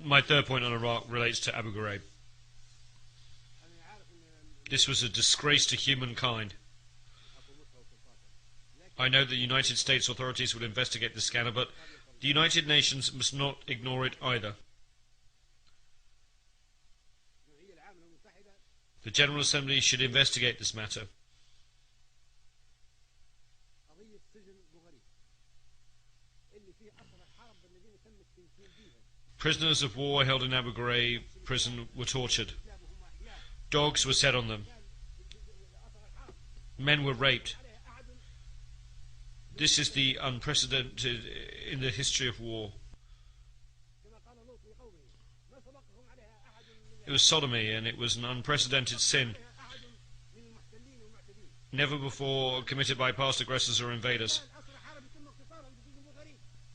My third point on Iraq relates to Abu Ghraib. This was a disgrace to humankind. I know the United States authorities will investigate the scandal, but the United Nations must not ignore it either. The General Assembly should investigate this matter. Prisoners of war held in Abu Ghraib prison were tortured. Dogs were set on them. Men were raped. This is the unprecedented in the history of war. It was sodomy, and it was an unprecedented sin, never before committed by past aggressors or invaders.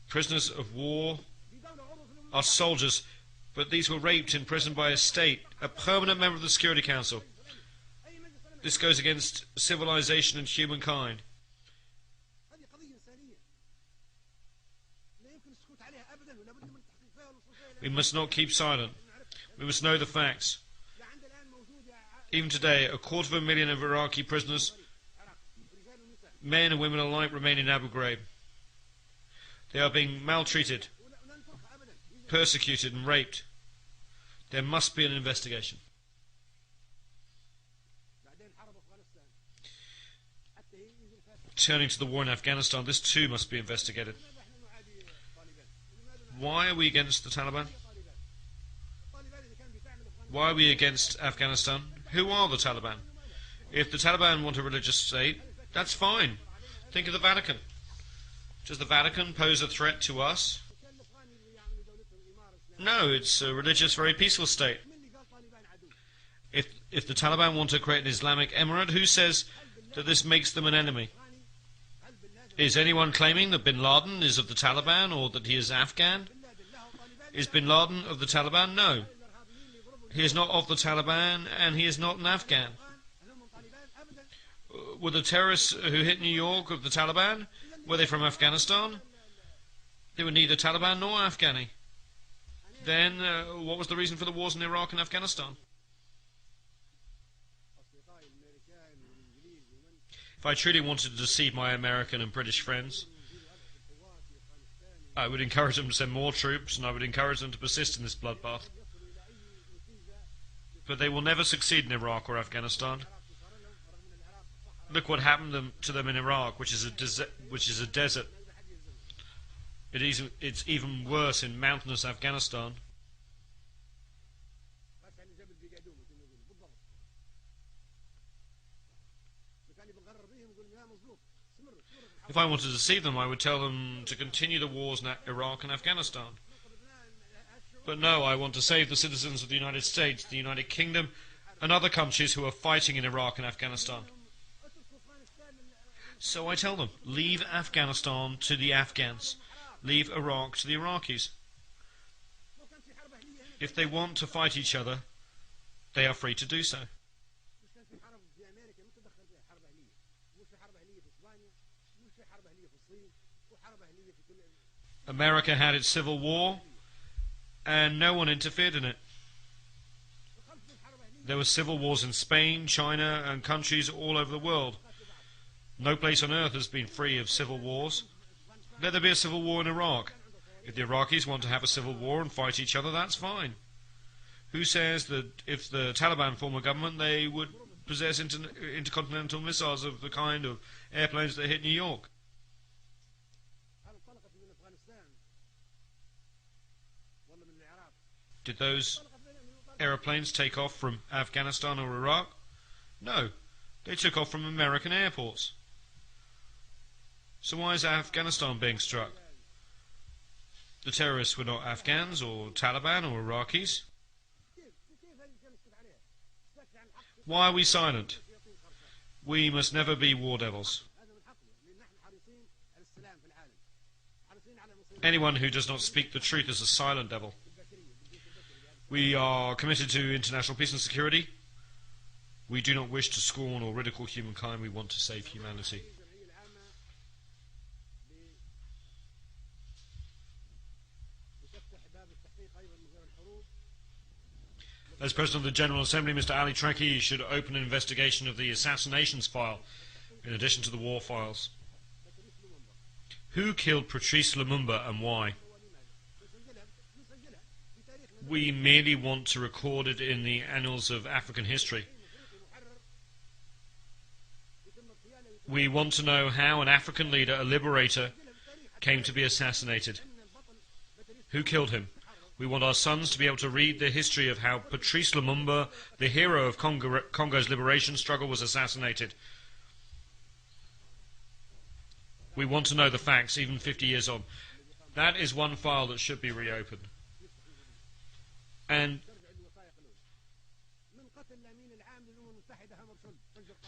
Prisoners of war are soldiers, but these were raped in prison by a state, a permanent member of the Security Council. This goes against civilization and humankind. We must not keep silent. We must know the facts. Even today, 250,000 of Iraqi prisoners, men and women alike, remain in Abu Ghraib. They are being maltreated, persecuted and raped. There must be an investigation. Turning to the war in Afghanistan, this too must be investigated. Why are we against the Taliban? Why are we against Afghanistan? Who are the Taliban? If the Taliban want a religious state, that's fine. Think of the Vatican. Does the Vatican pose a threat to us? No, it's a religious, very peaceful state. If the Taliban want to create an Islamic emirate, who says that this makes them an enemy? Is anyone claiming that bin Laden is of the Taliban or that he is Afghan? Is bin Laden of the Taliban? No. He is not of the Taliban and he is not an Afghan. Were the terrorists who hit New York of the Taliban? Were they from Afghanistan? They were neither Taliban nor Afghani. Then what was the reason for the wars in Iraq and Afghanistan? If I truly wanted to deceive my American and British friends, I would encourage them to send more troops, and I would encourage them to persist in this bloodbath. But they will never succeed in Iraq or Afghanistan. Look what happened to them in Iraq, which is a desert. It's even worse in mountainous Afghanistan. If I wanted to deceive them, I would tell them to continue the wars in Iraq and Afghanistan. But no, I want to save the citizens of the United States, the United Kingdom, and other countries who are fighting in Iraq and Afghanistan. So I tell them, leave Afghanistan to the Afghans. Leave Iraq to the Iraqis. If they want to fight each other, they are free to do so. America had its civil war, and no one interfered in it. There were civil wars in Spain, China, and countries all over the world. No place on earth has been free of civil wars. Let there be a civil war in Iraq. If the Iraqis want to have a civil war and fight each other, that's fine. Who says that if the Taliban form a government, they would possess intercontinental missiles of the kind of airplanes that hit New York? Did those aeroplanes take off from Afghanistan or Iraq? No, they took off from American airports. So why is Afghanistan being struck? The terrorists were not Afghans or Taliban or Iraqis. Why are we silent? We must never be war devils. Anyone who does not speak the truth is a silent devil. We are committed to international peace and security. We do not wish to scorn or ridicule humankind. We want to save humanity. As President of the General Assembly, Mr. Ali Trekkie should open an investigation of the assassinations file, in addition to the war files. Who killed Patrice Lumumba and why? We merely want to record it in the annals of African history. We want to know how an African leader, a liberator, came to be assassinated. Who killed him? We want our sons to be able to read the history of how Patrice Lumumba, the hero of Congo's liberation struggle, was assassinated. We want to know the facts, even 50 years on. That is one file that should be reopened. And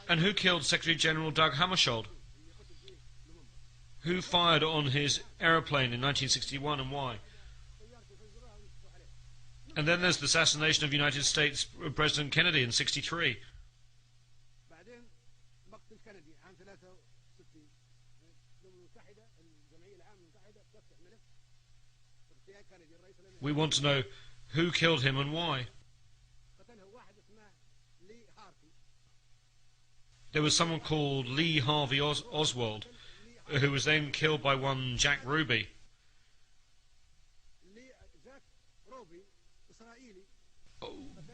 who killed Secretary General Doug Hammarskjöld? Who fired on his aeroplane in 1961 and why? And then there's the assassination of United States President Kennedy in 1963. We want to know who killed him and why. There was someone called Lee Harvey Oswald, who was then killed by one Jack Ruby.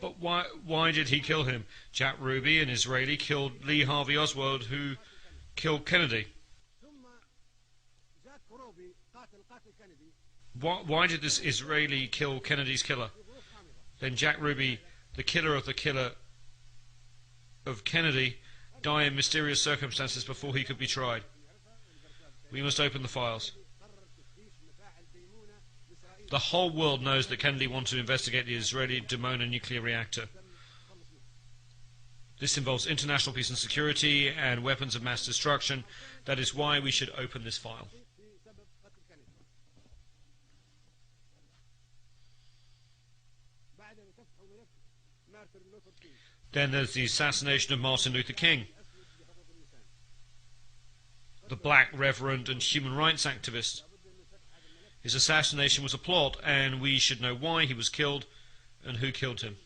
But why did he kill him? Jack Ruby, an Israeli, killed Lee Harvey Oswald, who killed Kennedy. Why did this Israeli kill Kennedy's killer? Then Jack Ruby, the killer of Kennedy, die in mysterious circumstances before he could be tried. We must open the files. The whole world knows that Kennedy wanted to investigate the Israeli Dimona nuclear reactor. This involves international peace and security and weapons of mass destruction. That is why we should open this file. Then there's the assassination of Martin Luther King, the black reverend and human rights activist. His assassination was a plot, and we should know why he was killed and who killed him.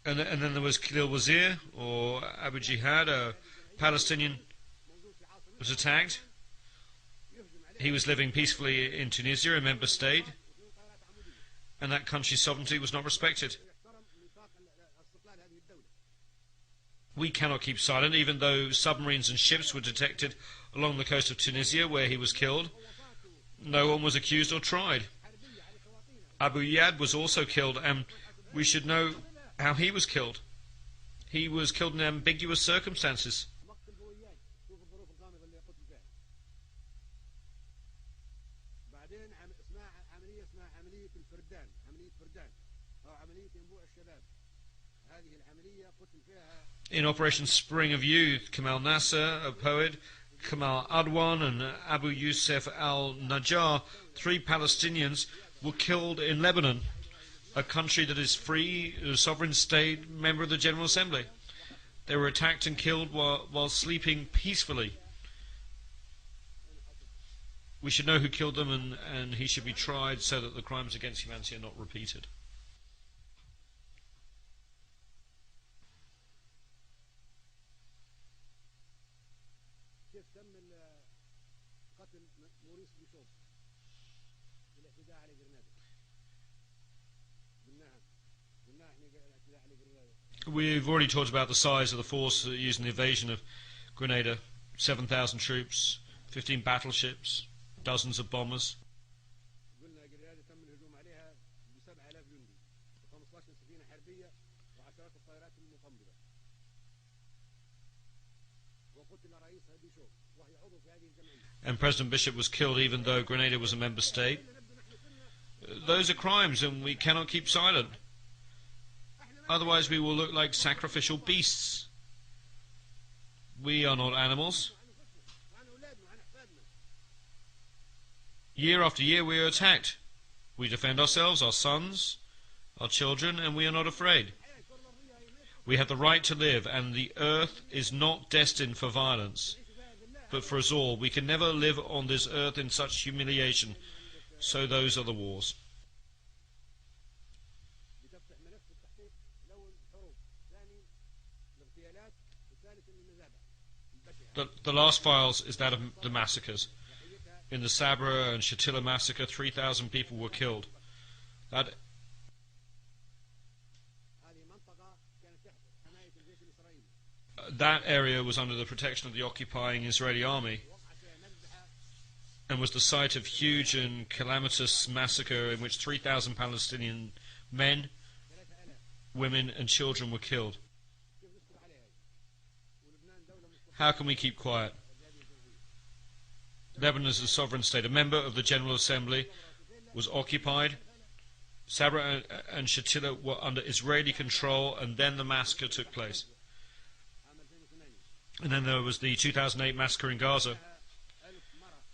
And then there was Khalil Wazir, or Abu Jihad, a Palestinian, was attacked. He was living peacefully in Tunisia, a member state, and that country's sovereignty was not respected. We cannot keep silent, even though submarines and ships were detected along the coast of Tunisia where he was killed. No one was accused or tried. Abu Yad was also killed, and we should know how he was killed. He was killed in ambiguous circumstances. In Operation Spring of Youth, Kamal Nasser, a poet, Kamal Adwan and Abu Yusuf al-Najjar, 3 Palestinians, were killed in Lebanon, a country that is free, a sovereign state, member of the General Assembly. They were attacked and killed while sleeping peacefully. We should know who killed them, and he should be tried so that the crimes against humanity are not repeated. We've already talked about the size of the force used in the invasion of Grenada. 7,000 troops, 15 battleships, dozens of bombers. And President Bishop was killed even though Grenada was a member state. Those are crimes, and we cannot keep silent. Otherwise we will look like sacrificial beasts. We are not animals. Year after year we are attacked. We defend ourselves, our sons, our children, and we are not afraid. We have the right to live, and the earth is not destined for violence, but for us all. We can never live on this earth in such humiliation. So those are the wars. The last files is that of the massacres. In the Sabra and Shatila massacre, 3,000 people were killed. That area was under the protection of the occupying Israeli army and was the site of huge and calamitous massacre in which 3,000 Palestinian men, women and children were killed. How can we keep quiet? Lebanon is a sovereign state. A member of the General Assembly was occupied. Sabra and Shatila were under Israeli control, and then the massacre took place. And then there was the 2008 massacre in Gaza.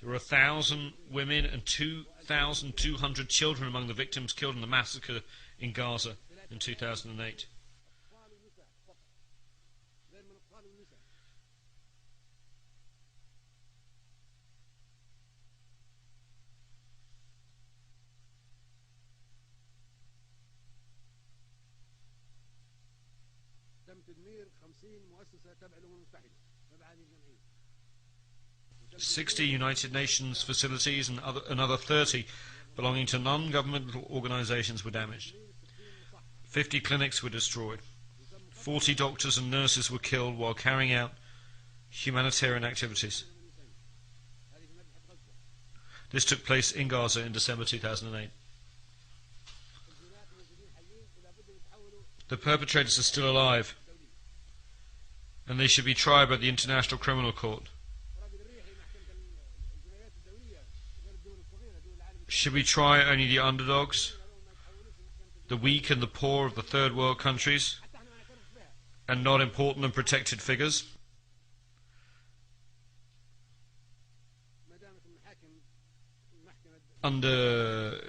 There were 1,000 women and 2,200 children among the victims killed in the massacre in Gaza in 2008. تم تدمير 50 مؤسسة تابعة للأمم المتحدة تبع هذه الجمعية. 60 United Nations facilities and another 30 belonging to non-governmental organizations were damaged. 50 clinics were destroyed. 40 doctors and nurses were killed while carrying out humanitarian activities. This took place in Gaza in December 2008. The perpetrators are still alive, and they should be tried by the International Criminal Court. Should we try only the underdogs, the weak and the poor of the third world countries, and not important and protected figures? Under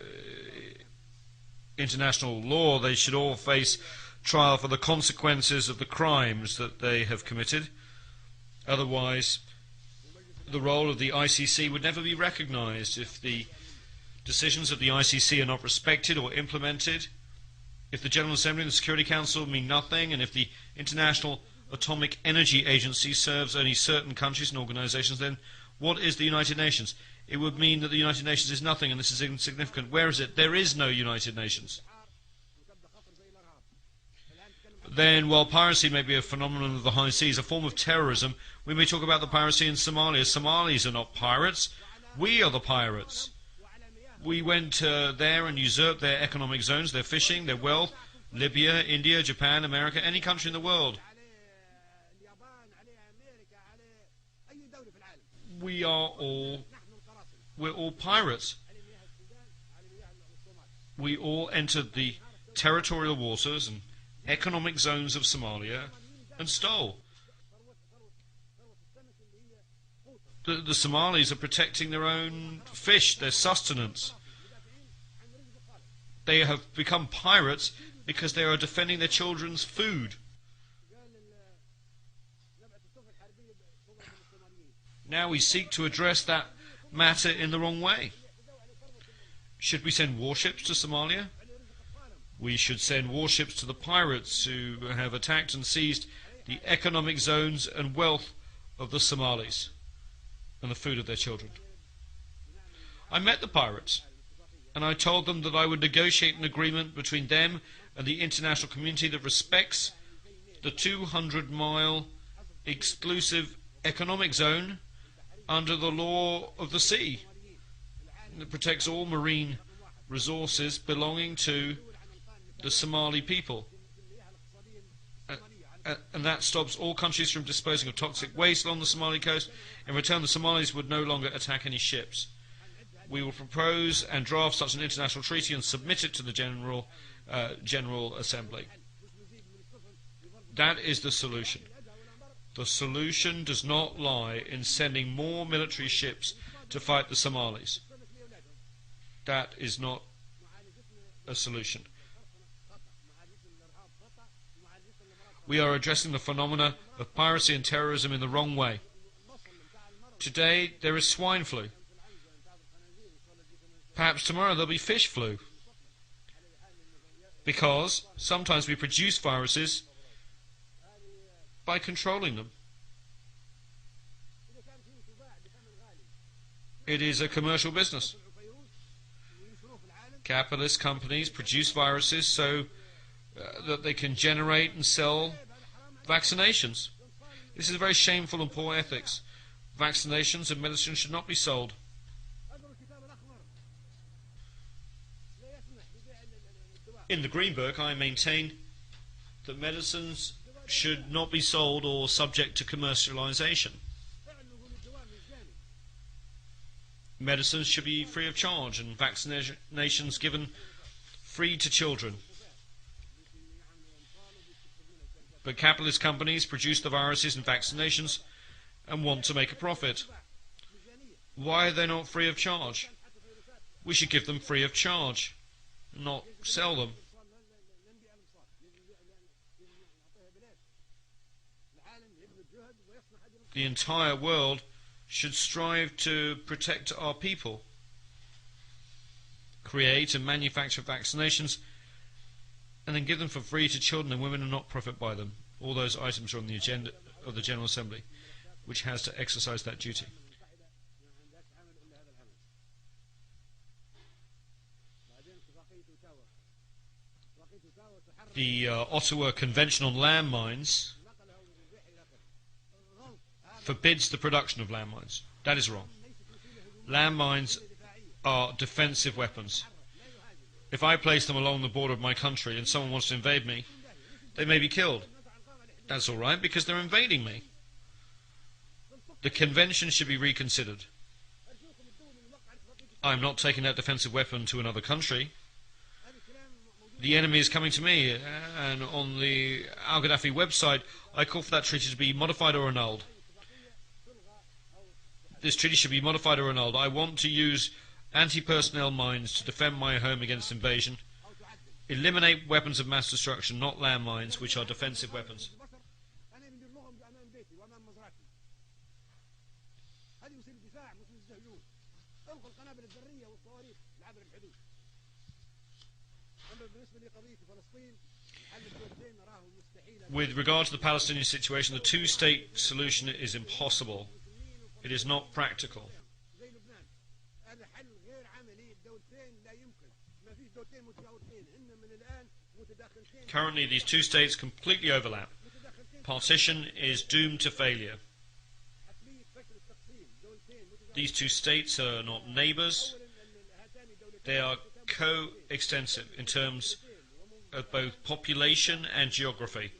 international law, they should all face trial for the consequences of the crimes that they have committed. Otherwise, the role of the ICC would never be recognized. If the decisions of the ICC are not respected or implemented, if the General Assembly and the Security Council mean nothing, and if the International Atomic Energy Agency serves only certain countries and organizations, then what is the United Nations? It would mean that the United Nations is nothing, and this is insignificant. Where is it? There is no United Nations. Then, while piracy may be a phenomenon of the high seas, a form of terrorism, we may talk about the piracy in Somalia. Somalis are not pirates. We are the pirates. We went there and usurped their economic zones, their fishing, their wealth. Libya, India, Japan, America, any country in the world. We're all pirates. we all entered the territorial waters and economic zones of Somalia and stole. The Somalis are protecting their own fish, their sustenance. They have become pirates because they are defending their children's food. Now we seek to address that matter in the wrong way. Should we send warships to Somalia? We should send warships to the pirates who have attacked and seized the economic zones and wealth of the Somalis and the food of their children. I met the pirates, and I told them that I would negotiate an agreement between them and the international community that respects the 200-mile exclusive economic zone under the law of the sea. It protects all marine resources belonging to the Somali people. And that stops all countries from disposing of toxic waste along the Somali coast. In return, the Somalis would no longer attack any ships. We will propose and draft such an international treaty and submit it to the General Assembly. That is the solution. The solution does not lie in sending more military ships to fight the Somalis. That is not a solution. We are addressing the phenomena of piracy and terrorism in the wrong way. Today there is swine flu. Perhaps tomorrow there'll be fish flu. Because sometimes we produce viruses by controlling them. It is a commercial business. Capitalist companies produce viruses so that they can generate and sell vaccinations. This is very shameful and poor ethics. Vaccinations and medicine should not be sold. In the Green Book, I maintain that medicines should not be sold or subject to commercialization. Medicines should be free of charge and vaccinations given free to children. But capitalist companies produce the viruses and vaccinations and want to make a profit. Why are they not free of charge? We should give them free of charge, not sell them. The entire world should strive to protect our people, create and manufacture vaccinations, and then give them for free to children and women and not profit by them. All those items are on the agenda of the General Assembly, which has to exercise that duty. The Ottawa Convention on Landmines forbids the production of landmines. That is wrong. Landmines are defensive weapons. If I place them along the border of my country and someone wants to invade me, they may be killed. That's all right, because they're invading me. The convention should be reconsidered. I'm not taking that defensive weapon to another country. The enemy is coming to me, and on the Al-Gaddafi website, I call for that treaty to be modified or annulled. This treaty should be modified or annulled. I want to use anti-personnel mines to defend my home against invasion. Eliminate weapons of mass destruction, not landmines, which are defensive weapons. With regard to the Palestinian situation, the two-state solution is impossible. It is not practical. Currently, these two states completely overlap. Partition is doomed to failure. These two states are not neighbours. They are co-extensive in terms of both population and geography.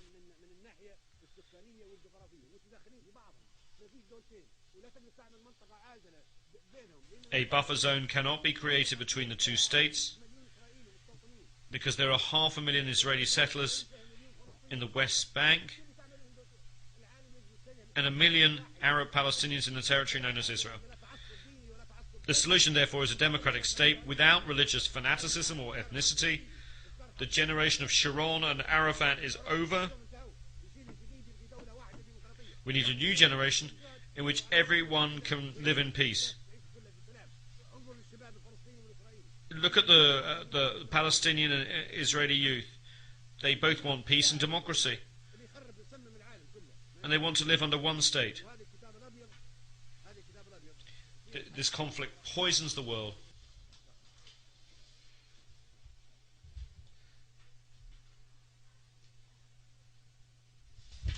A buffer zone cannot be created between the two states. because there are 500,000 Israeli settlers in the West Bank and 1 million Arab Palestinians in the territory known as Israel. The solution, therefore, is a democratic state without religious fanaticism or ethnicity. The generation of Sharon and Arafat is over. We need a new generation in which everyone can live in peace. Look at the Palestinian and Israeli youth. They both want peace and democracy. And they want to live under one state. This conflict poisons the world.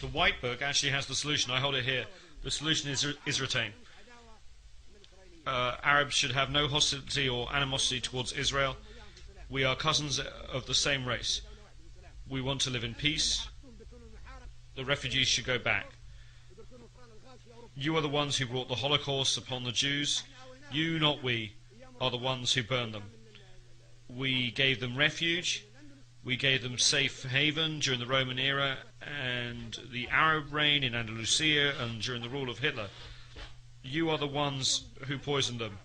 The White Book actually has the solution. I hold it here. The solution is retained. Arabs should have no hostility or animosity towards Israel. We are cousins of the same race. We want to live in peace. The refugees should go back. You are the ones who brought the Holocaust upon the Jews. You, not we, are the ones who burned them. We gave them refuge. We gave them safe haven during the Roman era and the Arab reign in Andalusia and during the rule of Hitler. You are the ones who poisoned them.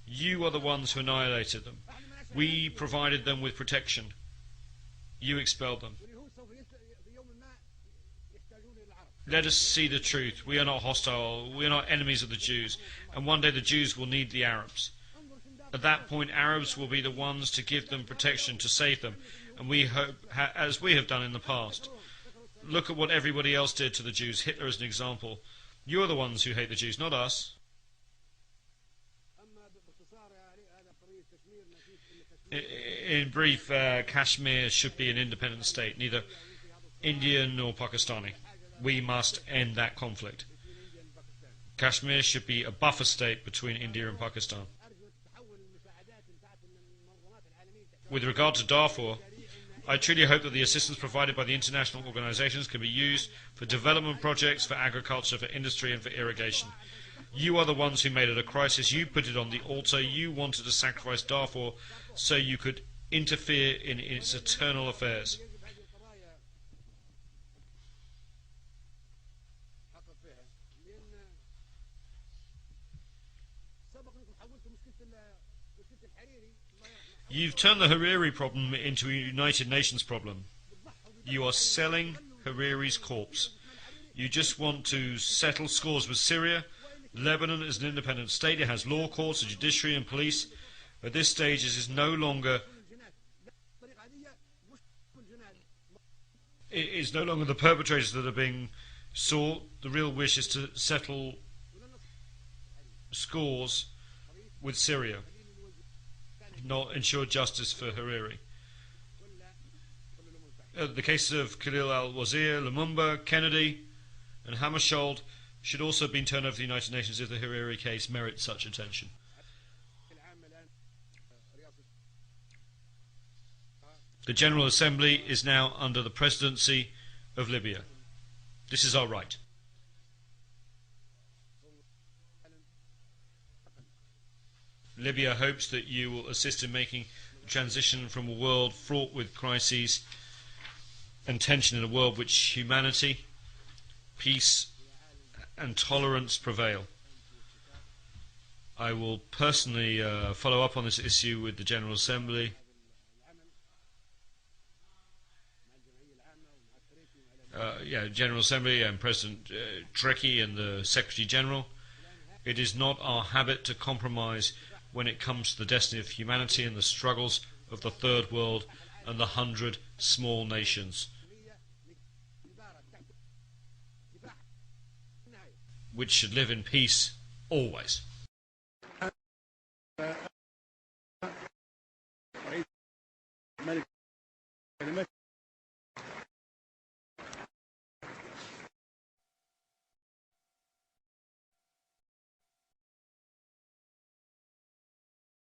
You are the ones who annihilated them. We provided them with protection. You expelled them. Let us see the truth. We are not hostile. We are not enemies of the Jews. And one day the Jews will need the Arabs. At that point, Arabs will be the ones to give them protection, to save them. And we hope, as we have done in the past. Look at what everybody else did to the Jews. Hitler is an example. You are the ones who hate the Jews, not us. In brief, Kashmir should be an independent state, neither Indian nor Pakistani. We must end that conflict. Kashmir should be a buffer state between India and Pakistan. With regard to Darfur, I truly hope that the assistance provided by the international organisations can be used for development projects, for agriculture, for industry and for irrigation. You are the ones who made it a crisis. You put it on the altar. You wanted to sacrifice Darfur so you could interfere in its eternal affairs. You've turned the Hariri problem into a United Nations problem. You are selling Hariri's corpse. You just want to settle scores with Syria. Lebanon is an independent state. It has law courts, a judiciary and police. At this stage, it is no longer the perpetrators that are being sought. The real wish is to settle scores with Syria, not ensure justice for Hariri. The cases of Khalil al-Wazir, Lumumba, Kennedy and Hammarskjöld should also have been turned over to the United Nations if the Hariri case merits such attention. The General Assembly is now under the presidency of Libya. This is our right. Libya hopes that you will assist in making the transition from a world fraught with crises and tension in a world which humanity, peace and tolerance prevail. I will personally follow up on this issue with the General Assembly. General Assembly and President Trecki and the Secretary General. It is not our habit to compromise when it comes to the destiny of humanity and the struggles of the Third World and the 100 small nations, which should live in peace always.